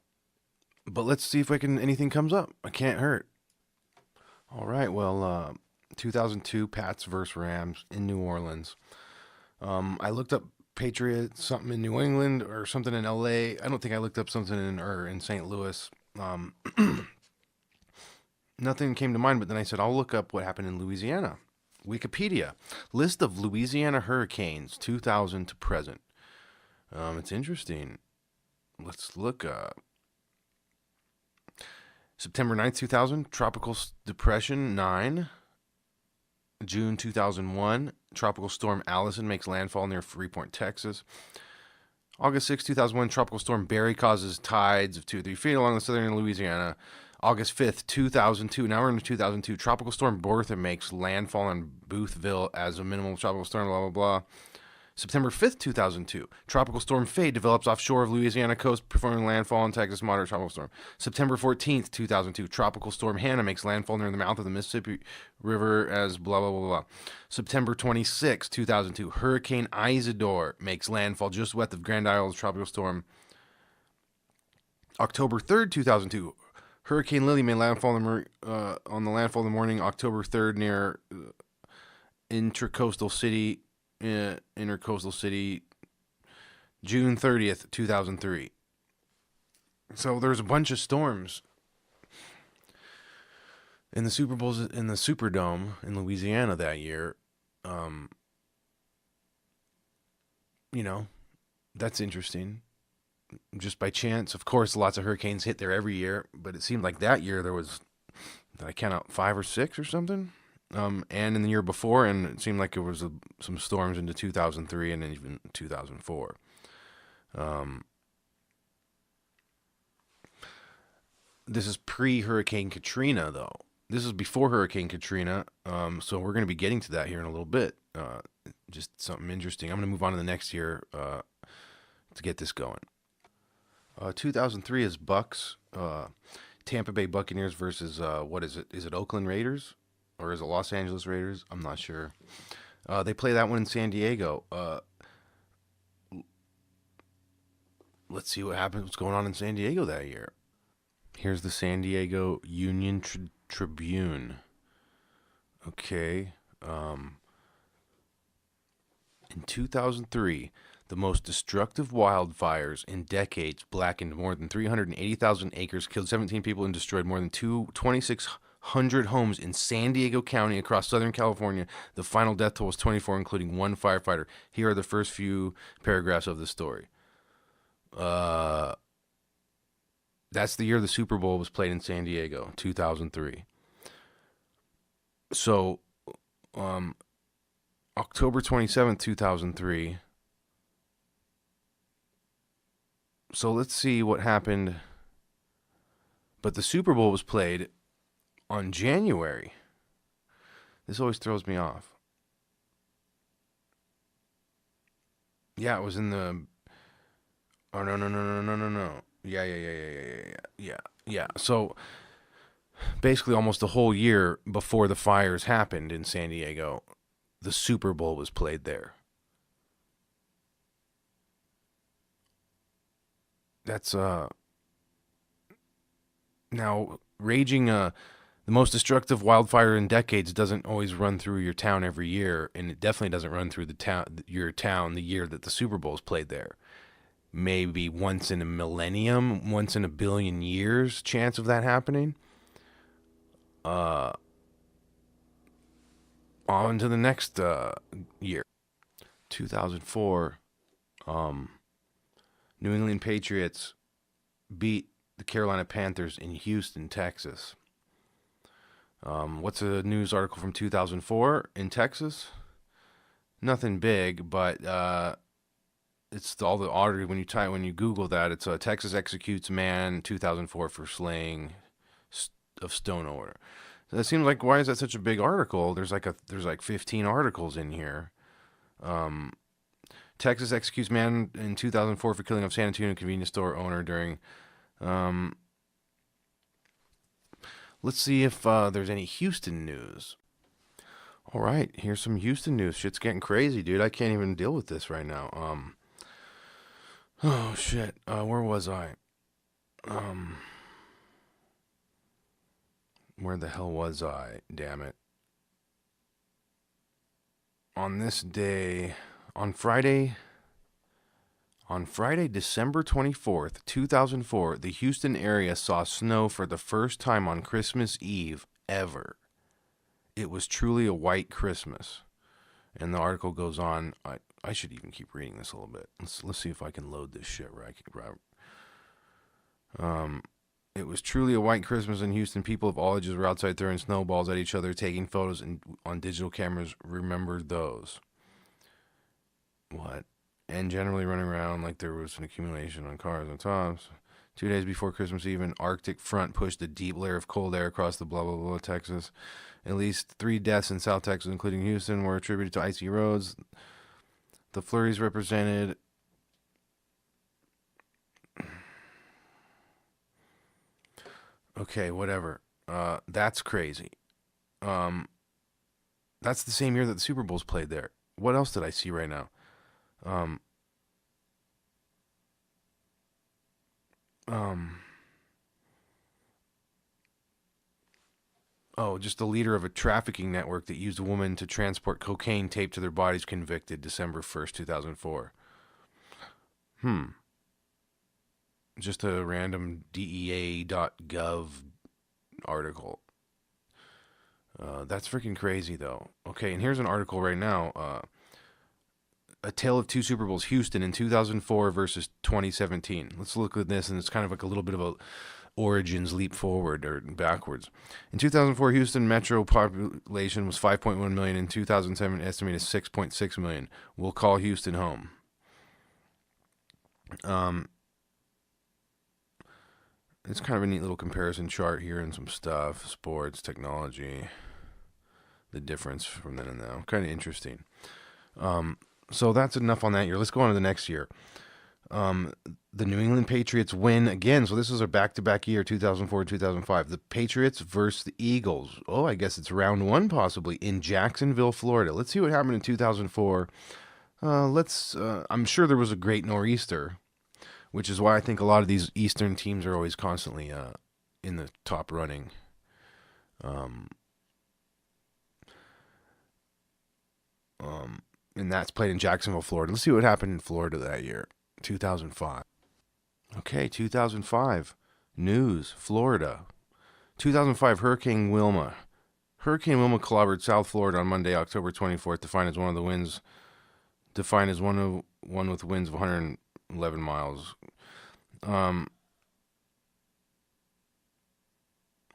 let's see if anything comes up. I can't hurt. All right. Well, 2002 Pats versus Rams in New Orleans. I looked up Patriots something in New England or something in LA. I don't think I looked up something in St. Louis. Nothing came to mind, but then I said, I'll look up what happened in Louisiana. Wikipedia. List of Louisiana hurricanes, 2000 to present. It's interesting. Let's look up. September 9th, 2000, Tropical Depression 9. June 2001, Tropical Storm Allison makes landfall near Freeport, Texas. August 6, 2001, Tropical Storm Barry causes tides of 2 to 3 feet along the southern Louisiana. August 5th, 2002. Now we're into 2002. Tropical Storm Bertha makes landfall in Boothville as a minimal tropical storm, blah, blah, blah. September 5th, 2002. Tropical Storm Faye develops offshore of Louisiana coast, performing landfall in Texas, moderate tropical storm. September 14th, 2002. Tropical Storm Hannah makes landfall near the mouth of the Mississippi River as blah, blah, blah, blah. September 26th, 2002. Hurricane Isidore makes landfall just west of Grand Isle tropical storm. October 3rd, 2002. Hurricane Lily made landfall on the landfall in the morning, October 3rd, near Intercoastal City, June 30th, 2003. So there's a bunch of storms in the Super Bowls in the Superdome in Louisiana that year. That's interesting. Just by chance, of course, lots of hurricanes hit there every year, but it seemed like that year there was, did I count out 5 or 6 or something? and in the year before, and it seemed like it was some storms into 2003 and then even 2004. This is pre-Hurricane Katrina, though. This is before Hurricane Katrina, so we're going to be getting to that here in a little bit. Just something interesting. I'm going to move on to the next year to get this going. 2003 is Bucks, Tampa Bay Buccaneers versus, what is it? Is it Oakland Raiders? Or is it Los Angeles Raiders? I'm not sure. They play that one in San Diego. Let's see what happens. What's going on in San Diego that year? Here's the San Diego Union Tribune. Okay. In 2003, the most destructive wildfires in decades blackened more than 380,000 acres, killed 17 people, and destroyed more than 2,600 homes in San Diego County across Southern California. The final death toll was 24, including one firefighter. Here are the first few paragraphs of the story. That's the year the Super Bowl was played in San Diego, 2003. So, October 27th, 2003. So let's see what happened. But the Super Bowl was played on January. This always throws me off. Yeah, it was in the... Oh, no. Yeah. So basically almost the whole year before the fires happened in San Diego, the Super Bowl was played there. That's now raging the most destructive wildfire in decades doesn't always run through your town every year, and it definitely doesn't run through your town the year that the Super Bowl is played there. Maybe once in a millennium, once in a billion years chance of that happening. On to the next year. 2004, New England Patriots beat the Carolina Panthers in Houston, Texas. What's a news article from 2004 in Texas? Nothing big, but it's all the audio when you Google that. It's Texas executes man 2004 for slaying of stone order. So that seems like, why is that such a big article? There's like 15 articles in here. Texas executes man in 2004 for killing of San Antonio convenience store owner during. Let's see if there's any Houston news. All right, here's some Houston news. Shit's getting crazy, dude. I can't even deal with this right now. Oh shit. Where was I? Where the hell was I? Damn it. On this day, on Friday, December 24th, 2004, the Houston area saw snow for the first time on Christmas Eve ever. It was truly a white Christmas. And the article goes on. I should even keep reading this a little bit. Let's see if I can load this shit right. It was truly a white Christmas in Houston. People of all ages were outside throwing snowballs at each other, taking photos and on digital cameras. Remember those? What? And generally running around like there was an accumulation on cars and tops. 2 days before Christmas Eve, an Arctic front pushed a deep layer of cold air across the blah, blah, blah, Texas. At least 3 deaths in South Texas, including Houston, were attributed to icy roads. The flurries represented... Okay, whatever. That's crazy. That's the same year that the Super Bowl's played there. What else did I see right now? Just the leader of a trafficking network that used a woman to transport cocaine taped to their bodies convicted December 1st, 2004. Just a random DEA.gov article. That's freaking crazy, though. Okay, and here's an article right now. A Tale of Two Super Bowls, Houston in 2004 versus 2017. Let's look at this, and it's kind of like a little bit of origins leap forward or backwards. In 2004, Houston metro population was 5.1 million. In 2007, estimated 6.6 million. We'll call Houston home. It's kind of a neat little comparison chart here and some stuff. Sports, technology, the difference from then and now. Kind of interesting. So that's enough on that year. Let's go on to the next year. The New England Patriots win again. So this is a back-to-back year, 2004 and 2005. The Patriots versus the Eagles. Oh, I guess it's round one possibly in Jacksonville, Florida. Let's see what happened in 2004. I'm sure there was a great nor'easter, which is why I think a lot of these Eastern teams are always constantly in the top running. And that's played in Jacksonville, Florida. Let's see what happened in Florida that year, 2005. Okay, 2005. News, Florida. 2005, Hurricane Wilma. Hurricane Wilma clobbered South Florida on Monday, October 24th, defined as one with winds of 111 miles.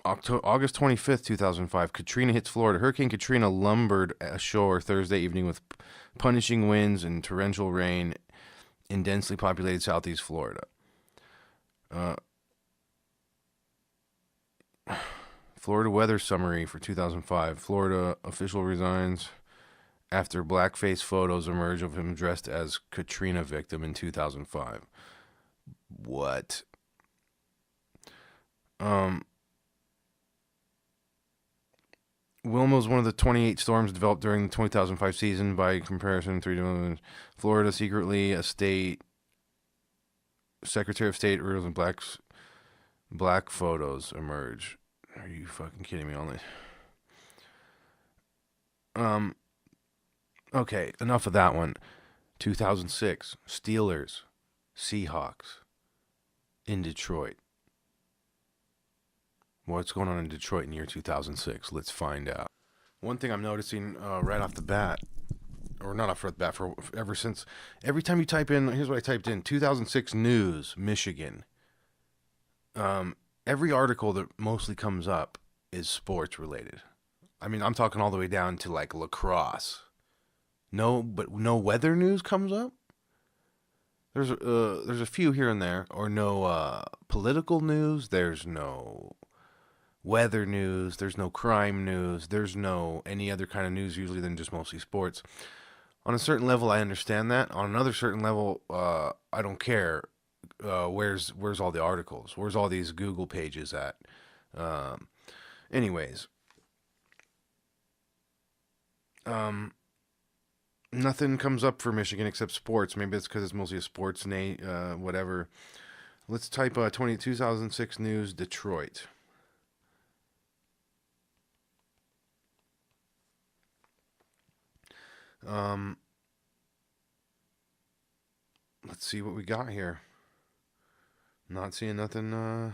August 25th, 2005, Katrina hits Florida. Hurricane Katrina lumbered ashore Thursday evening with punishing winds and torrential rain in densely populated southeast Florida. Florida weather summary for 2005. Florida official resigns after blackface photos emerge of him dressed as Katrina victim in 2005. What? Wilma was one of the 28 storms developed during the 2005 season. By comparison, Florida secretly a state Secretary of State rules and black photos emerge. Are you fucking kidding me? Okay, enough of that one. 2006, Steelers, Seahawks in Detroit. What's going on in Detroit in the year 2006? Let's find out. One thing I'm noticing right off the bat, or not off the bat, every time you type in, here's what I typed in, 2006 news, Michigan. Every article that mostly comes up is sports related. I mean, I'm talking all the way down to like lacrosse. No weather news comes up. There's a few here and there, or no political news. There's no weather news. There's no crime news. There's no any other kind of news usually than just mostly sports. On a certain level, I understand that. On another certain level, I don't care. Where's all the articles? Where's all these Google pages at? Anyways. Nothing comes up for Michigan except sports. Maybe it's because it's mostly a sports whatever. Let's type 2006 news Detroit. Let's see what we got here. Not seeing nothing. No.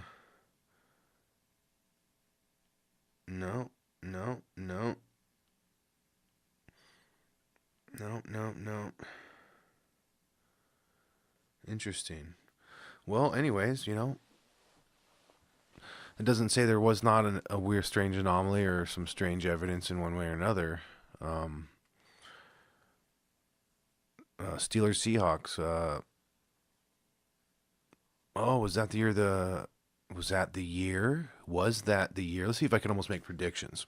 Interesting. Well, anyways, it doesn't say there was not a weird, strange anomaly or some strange evidence in one way or another. Steelers Seahawks. Was that the year? Was that the year? Let's see if I can almost make predictions.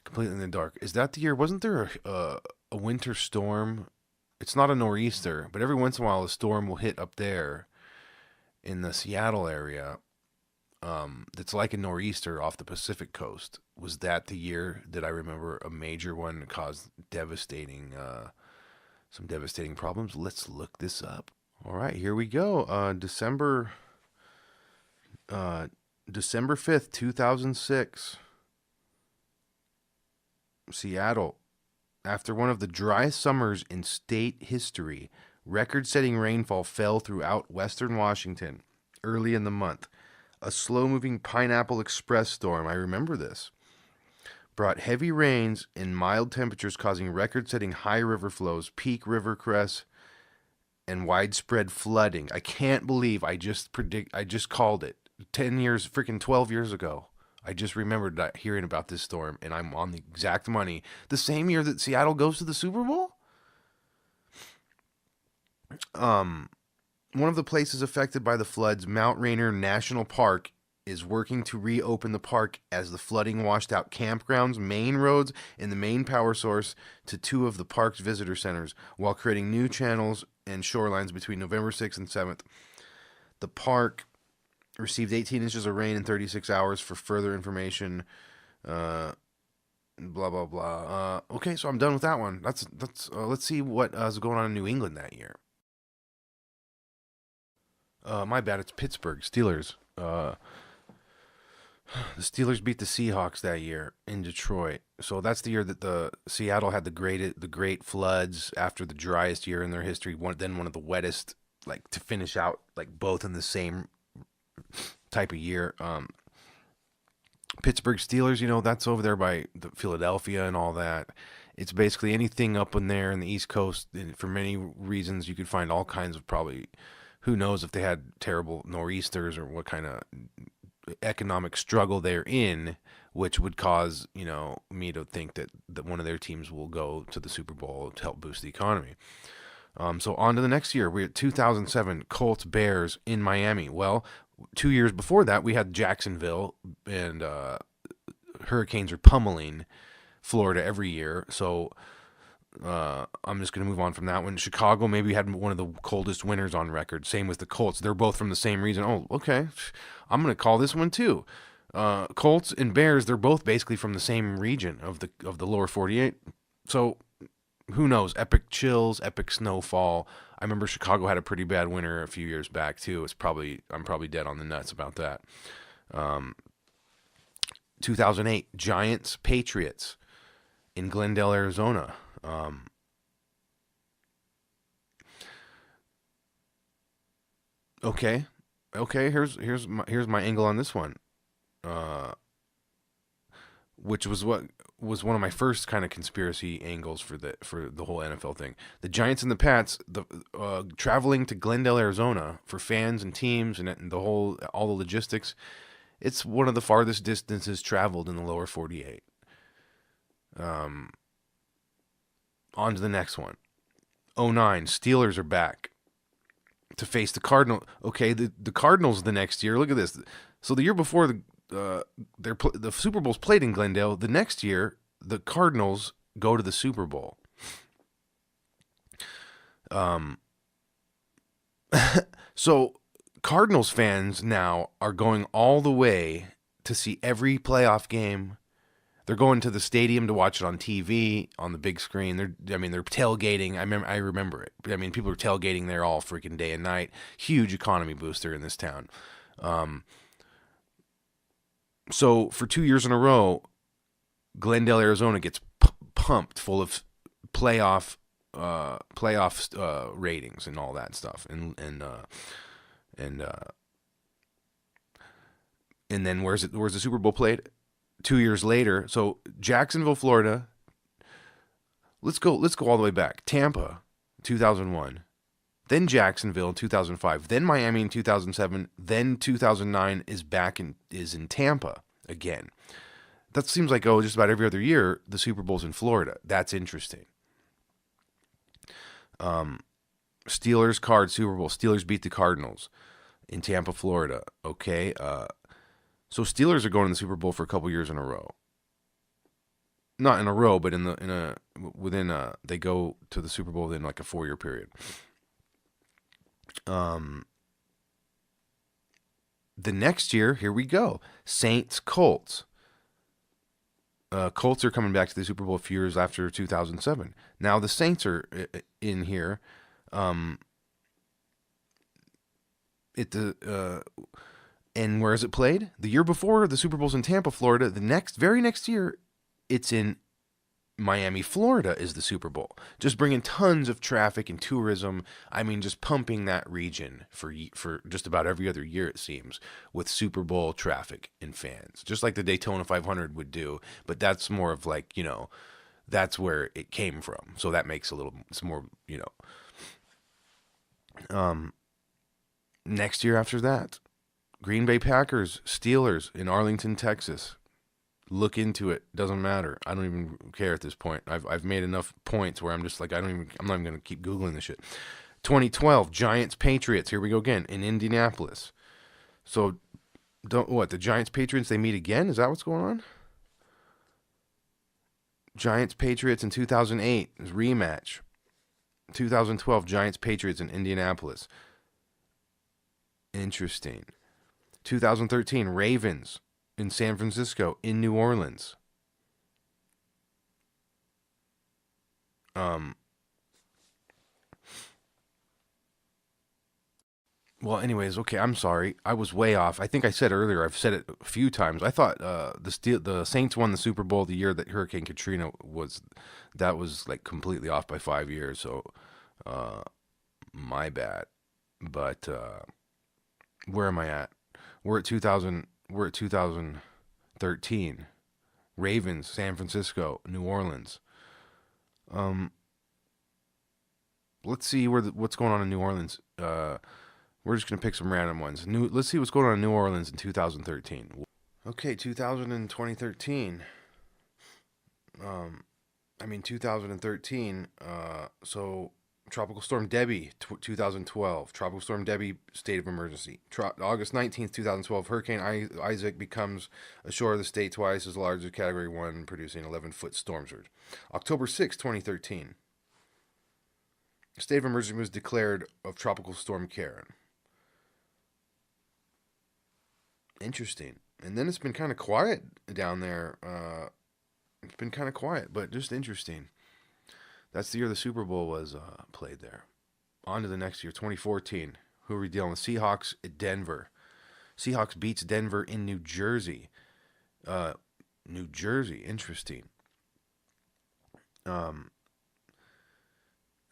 Completely in the dark. Is that the year? Wasn't there a winter storm? It's not a nor'easter, but every once in a while a storm will hit up there in the Seattle area. That's like a nor'easter off the Pacific coast. Was that the year that I remember a major one that caused some devastating problems? Let's look this up. All right, here we go. December 5th, 2006. Seattle. After one of the driest summers in state history, record-setting rainfall fell throughout western Washington early in the month. A slow-moving Pineapple Express storm, I remember this, brought heavy rains and mild temperatures causing record-setting high river flows, peak river crests, and widespread flooding. I can't believe I just called it. 10 years, freaking 12 years ago. I just remembered hearing about this storm, and I'm on the exact money. The same year that Seattle goes to the Super Bowl? One of the places affected by the floods, Mount Rainier National Park, is working to reopen the park as the flooding washed out campgrounds, main roads, and the main power source to two of the park's visitor centers, while creating new channels and shorelines between November 6th and 7th. The park received 18 inches of rain in 36 hours. For further information, blah blah blah. Okay, so I'm done with that one. Let's see what is going on in New England that year. My bad. It's Pittsburgh Steelers. The Steelers beat the Seahawks that year in Detroit. So that's the year that the Seattle had the great floods after the driest year in their history. Then one of the wettest, like to finish out like both in the same type of year. Pittsburgh Steelers, that's over there by Philadelphia and all that. It's basically anything up in there in the East Coast. And for many reasons, you could find all kinds of probably. Who knows if they had terrible nor'easters or what kind of economic struggle they're in, which would cause, me to think that one of their teams will go to the Super Bowl to help boost the economy. So on to the next year. We're at 2007, Colts Bears in Miami. Well, 2 years before that, we had Jacksonville, and hurricanes are pummeling Florida every year. So I'm just going to move on from that one. Chicago maybe had one of the coldest winters on record. Same with the Colts. They're both from the same region. Oh, okay. I'm going to call this one too. Colts and Bears, they're both basically from the same region of the lower 48. So who knows? Epic chills, epic snowfall. I remember Chicago had a pretty bad winter a few years back too. I'm probably dead on the nuts about that. 2008, Giants Patriots in Glendale, Arizona. Okay. Here's my angle on this one. Which was what was one of my first kind of conspiracy angles for the whole NFL thing. The Giants and the Pats, traveling to Glendale, Arizona for fans and teams and all the logistics. It's one of the farthest distances traveled in the lower 48. On to the next one. 2009, Steelers are back to face the Cardinals. Okay, the Cardinals the next year. Look at this. So the year before the Super Bowl's played in Glendale. The next year, the Cardinals go to the Super Bowl. So Cardinals fans now are going all the way to see every playoff game. They're going to the stadium to watch it on TV, on the big screen. They're tailgating. I remember it. People are tailgating there all freaking day and night. Huge economy booster in this town. So for 2 years in a row, Glendale, Arizona gets pumped full of playoff ratings and all that stuff. And then where's the Super Bowl played? 2 years later, so Jacksonville, Florida. Let's go all the way back. Tampa, 2001. Then Jacksonville in 2005. Then Miami in 2007. Then 2009 is in Tampa again. That seems like just about every other year the Super Bowl's in Florida. That's interesting. Steelers Cards Super Bowl. Steelers beat the Cardinals in Tampa, Florida. Okay. So Steelers are going to the Super Bowl for a couple years in a row. Not in a row, but they go to the Super Bowl within like a 4-year period. The next year, here we go. Saints Colts. Colts are coming back to the Super Bowl a few years after 2007. Now the Saints are in here. And where is it played? The year before, the Super Bowl's in Tampa, Florida. The very next year, it's in Miami, Florida is the Super Bowl. Just bringing tons of traffic and tourism. Just pumping that region for just about every other year, it seems, with Super Bowl traffic and fans. Just like the Daytona 500 would do. But that's more of like, that's where it came from. So that makes it's more, next year after that, Green Bay Packers, Steelers in Arlington, Texas. Look into it. Doesn't matter. I don't even care at this point. I've made enough points where I'm just like, I'm not even going to keep Googling this shit. 2012, Giants, Patriots. Here we go again in Indianapolis. So, the Giants, Patriots, they meet again? Is that what's going on? Giants, Patriots in 2008, rematch. 2012, Giants, Patriots in Indianapolis. Interesting. 2013, Ravens in San Francisco, in New Orleans. Well, anyways, okay, I'm sorry. I was way off. I think I said earlier, I've said it a few times. I thought the Saints won the Super Bowl the year that Hurricane Katrina was like completely off by 5 years, so my bad. But where am I at? We're at 2013. Ravens, San Francisco, New Orleans. Let's see what's going on in New Orleans. We're just going to pick some random ones. Let's see what's going on in New Orleans in 2013. Okay, 2013. 2013. So, Tropical Storm Debby, 2012. Tropical Storm Debby, state of emergency. August 19th, 2012. Hurricane Isaac becomes a shore of the state twice as large as Category 1, producing 11-foot storm surge. October 6th, 2013. State of emergency was declared of Tropical Storm Karen. Interesting. And then it's been kind of quiet down there. It's been kind of quiet, but just interesting. That's the year the Super Bowl was played there. On to the next year, 2014. Who are we dealing with? Seahawks at Denver. Seahawks beats Denver in New Jersey. New Jersey, interesting.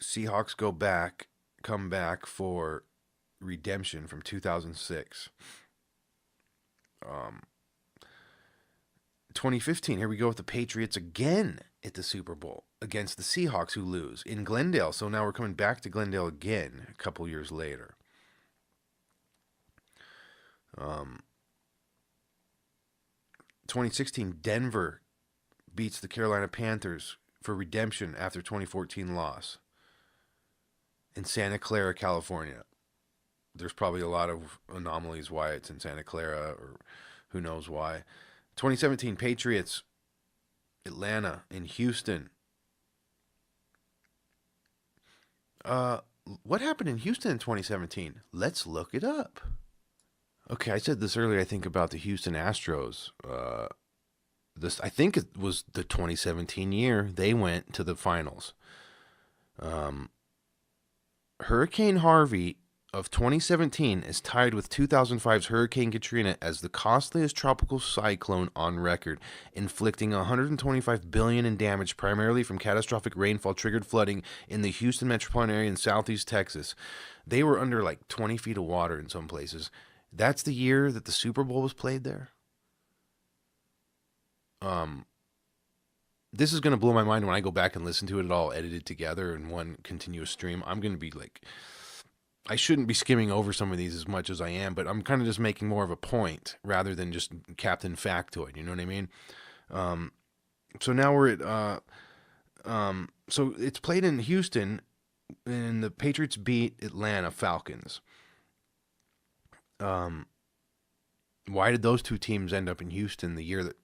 Seahawks come back for redemption from 2006. 2015, here we go with the Patriots again at the Super Bowl against the Seahawks, who lose in Glendale. So now we're coming back to Glendale again a couple years later. 2016, Denver beats the Carolina Panthers for redemption after 2014 loss in Santa Clara, California. There's probably a lot of anomalies why it's in Santa Clara, or who knows why. 2017, Patriots, Atlanta, in Houston. What happened in Houston in 2017? Let's look it up. Okay, I said this earlier, I think, about the Houston Astros. I think it was the 2017 year they went to the finals. Hurricane Harvey of 2017 is tied with 2005's Hurricane Katrina as the costliest tropical cyclone on record, inflicting $125 billion in damage, primarily from catastrophic rainfall-triggered flooding in the Houston metropolitan area in southeast Texas. They were under like 20 feet of water in some places. That's the year that the Super Bowl was played there. This is going to blow my mind when I go back and listen to it all edited together in one continuous stream. I'm going to be like, I shouldn't be skimming over some of these as much as I am, but I'm kind of just making more of a point rather than just Captain Factoid. You know what I mean? So now we're at, so it's played in Houston, and the Patriots beat Atlanta Falcons. Why did those two teams end up in Houston the year that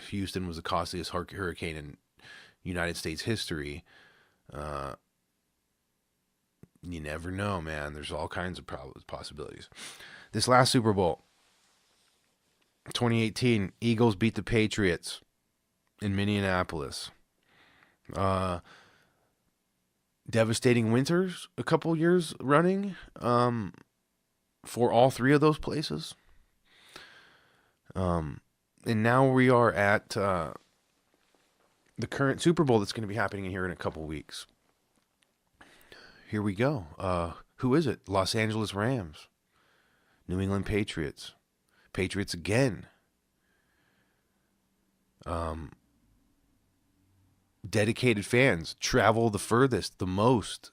Houston was the costliest hurricane in United States history? You never know, man. There's all kinds of possibilities. This last Super Bowl, 2018, Eagles beat the Patriots in Minneapolis. Devastating winters a couple years running for all three of those places. And now we are at the current Super Bowl that's going to be happening here in a couple weeks. Here we go. Who is it? Los Angeles Rams. New England Patriots. Patriots again. Dedicated fans travel the furthest, the most.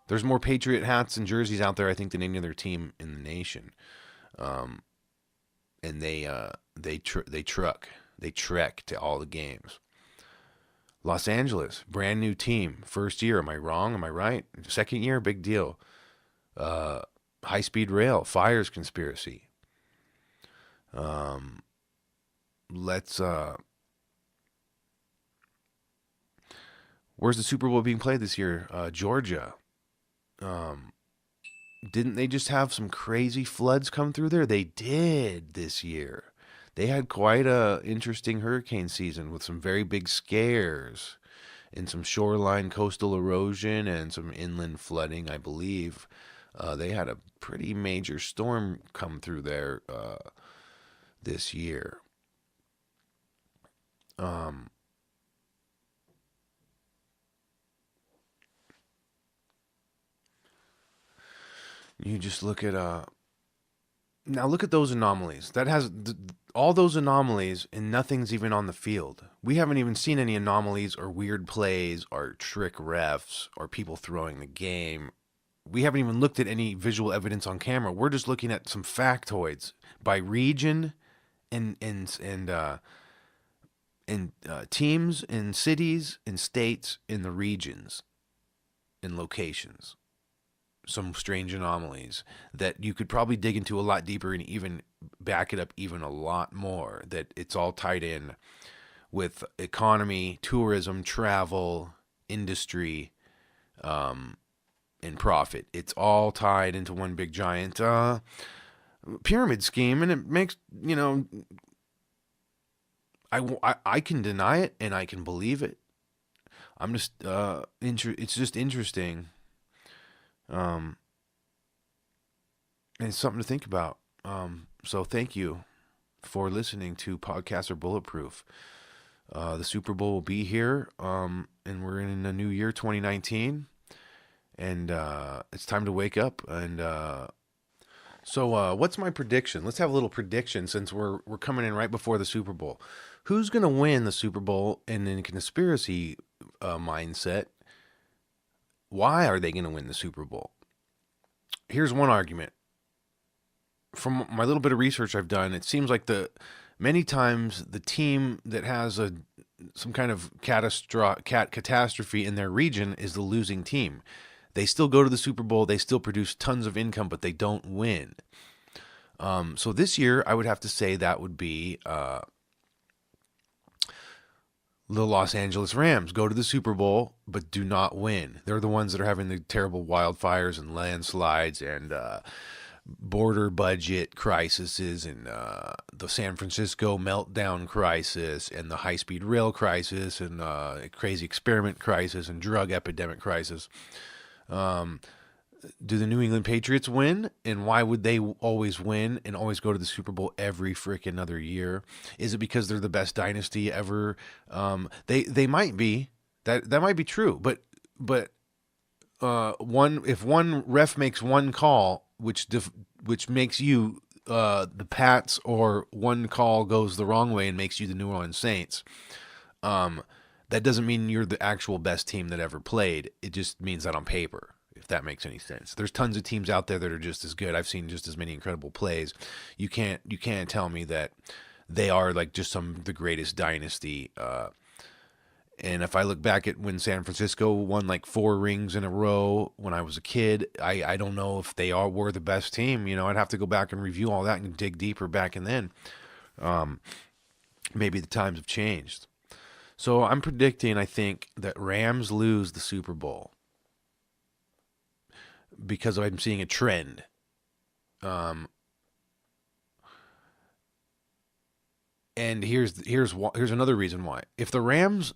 There's more Patriot hats and jerseys out there, I think, than any other team in the nation. and they trek to all the games. Los Angeles, brand new team, first year. Am I wrong? Am I right? Second year, big deal. High speed rail, fires conspiracy. Let's. Where's the Super Bowl being played this year? Georgia. Didn't they just have some crazy floods come through there? They did this year. They had quite a interesting hurricane season with some very big scares and some shoreline coastal erosion and some inland flooding, I believe. They had a pretty major storm come through there this year. You just look at now look at those anomalies. That has all those anomalies, and nothing's even on the field. We haven't even seen any anomalies or weird plays or trick refs or people throwing the game. We haven't even looked at any visual evidence on camera. We're just looking at some factoids by region and teams and cities and states in the regions and locations. Some strange anomalies that you could probably dig into a lot deeper and even back it up even a lot more, that it's all tied in with economy, tourism, travel, industry, and profit. It's all tied into one big giant pyramid scheme, and it makes, I can deny it and I can believe it. I'm just it's just interesting. And it's something to think about. So thank you for listening to Podcasts Are Bulletproof. The Super Bowl will be here, and we're in the new year, 2019, and it's time to wake up. And so what's my prediction? Let's have a little prediction since we're coming in right before the Super Bowl. Who's going to win the Super Bowl? And in conspiracy mindset, why are they going to win the Super Bowl? Here's one argument. From my little bit of research I've done, it seems like many times the team that has some kind of catastrophe in their region is the losing team. They still go to the Super Bowl, they still produce tons of income, but they don't win. So this year, I would have to say that would be the Los Angeles Rams. Go to the Super Bowl, but do not win. They're the ones that are having the terrible wildfires and landslides and border budget crises and the San Francisco meltdown crisis and the high-speed rail crisis and crazy experiment crisis and drug epidemic crisis. Do the New England Patriots win? And why would they always win and always go to the Super Bowl every freaking other year? Is it because they're the best dynasty ever? They might be. That might be true. But if one ref makes one call, which makes you the Pats, or one call goes the wrong way and makes you the New Orleans Saints, that doesn't mean you're the actual best team that ever played. It just means that on paper, if that makes any sense. There's tons of teams out there that are just as good. I've seen just as many incredible plays. You can't tell me that they are like just the greatest dynasty. And if I look back at when San Francisco won like 4 rings in a row when I was a kid, I don't know if they were the best team. I'd have to go back and review all that and dig deeper back and then. Maybe the times have changed. So I'm predicting, I think, that Rams lose the Super Bowl because I'm seeing a trend. And here's another reason why. If the Rams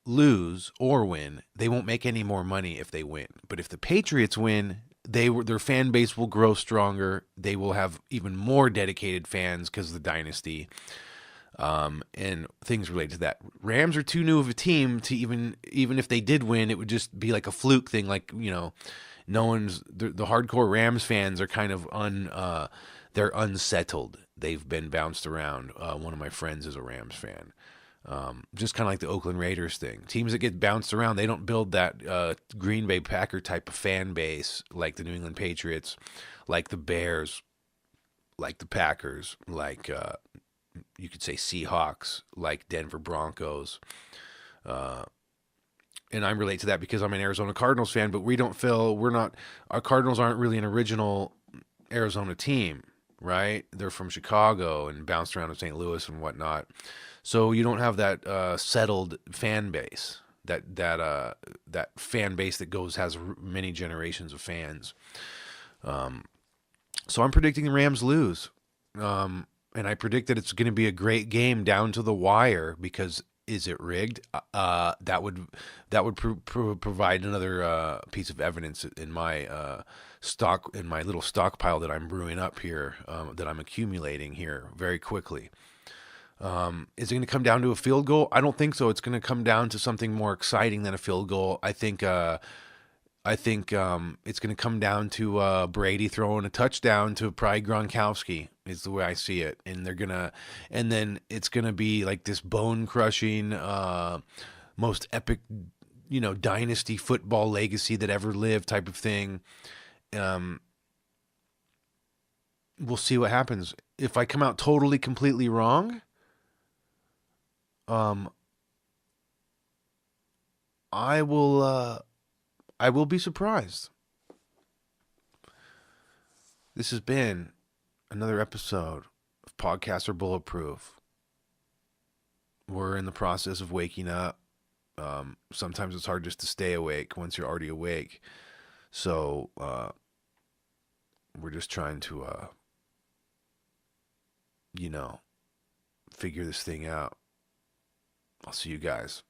lose or win, they won't make any more money if they win. But if the Patriots win, their fan base will grow stronger. They will have even more dedicated fans because of the dynasty. And things related to that. Rams are too new of a team to even if they did win, it would just be like a fluke thing. Like, no one's the hardcore Rams fans are kind of they're unsettled. They've been bounced around. One of my friends is a Rams fan. Just kind of like the Oakland Raiders thing. Teams that get bounced around, they don't build that Green Bay Packer type of fan base like the New England Patriots, like the Bears, like the Packers, like you could say Seahawks, like Denver Broncos. And I relate to that because I'm an Arizona Cardinals fan, but our Cardinals aren't really an original Arizona team, right? They're from Chicago and bounced around in St. Louis and whatnot. So you don't have that settled fan base, that fan base that has many generations of fans. So I'm predicting the Rams lose. And I predict that it's going to be a great game down to the wire because is it rigged? That would provide another piece of evidence in my little stockpile that I'm brewing up here, that I'm accumulating here very quickly. Is it going to come down to a field goal? I don't think so. It's going to come down to something more exciting than a field goal. I think it's going to come down to Brady throwing a touchdown to probably Gronkowski is the way I see it, and then it's gonna be like this bone crushing, most epic, dynasty football legacy that ever lived type of thing. We'll see what happens. If I come out totally completely wrong, I will be surprised. This has been another episode of Podcaster Bulletproof. We're in the process of waking up. Sometimes it's hard just to stay awake once you're already awake. So we're just trying to, figure this thing out. I'll see you guys.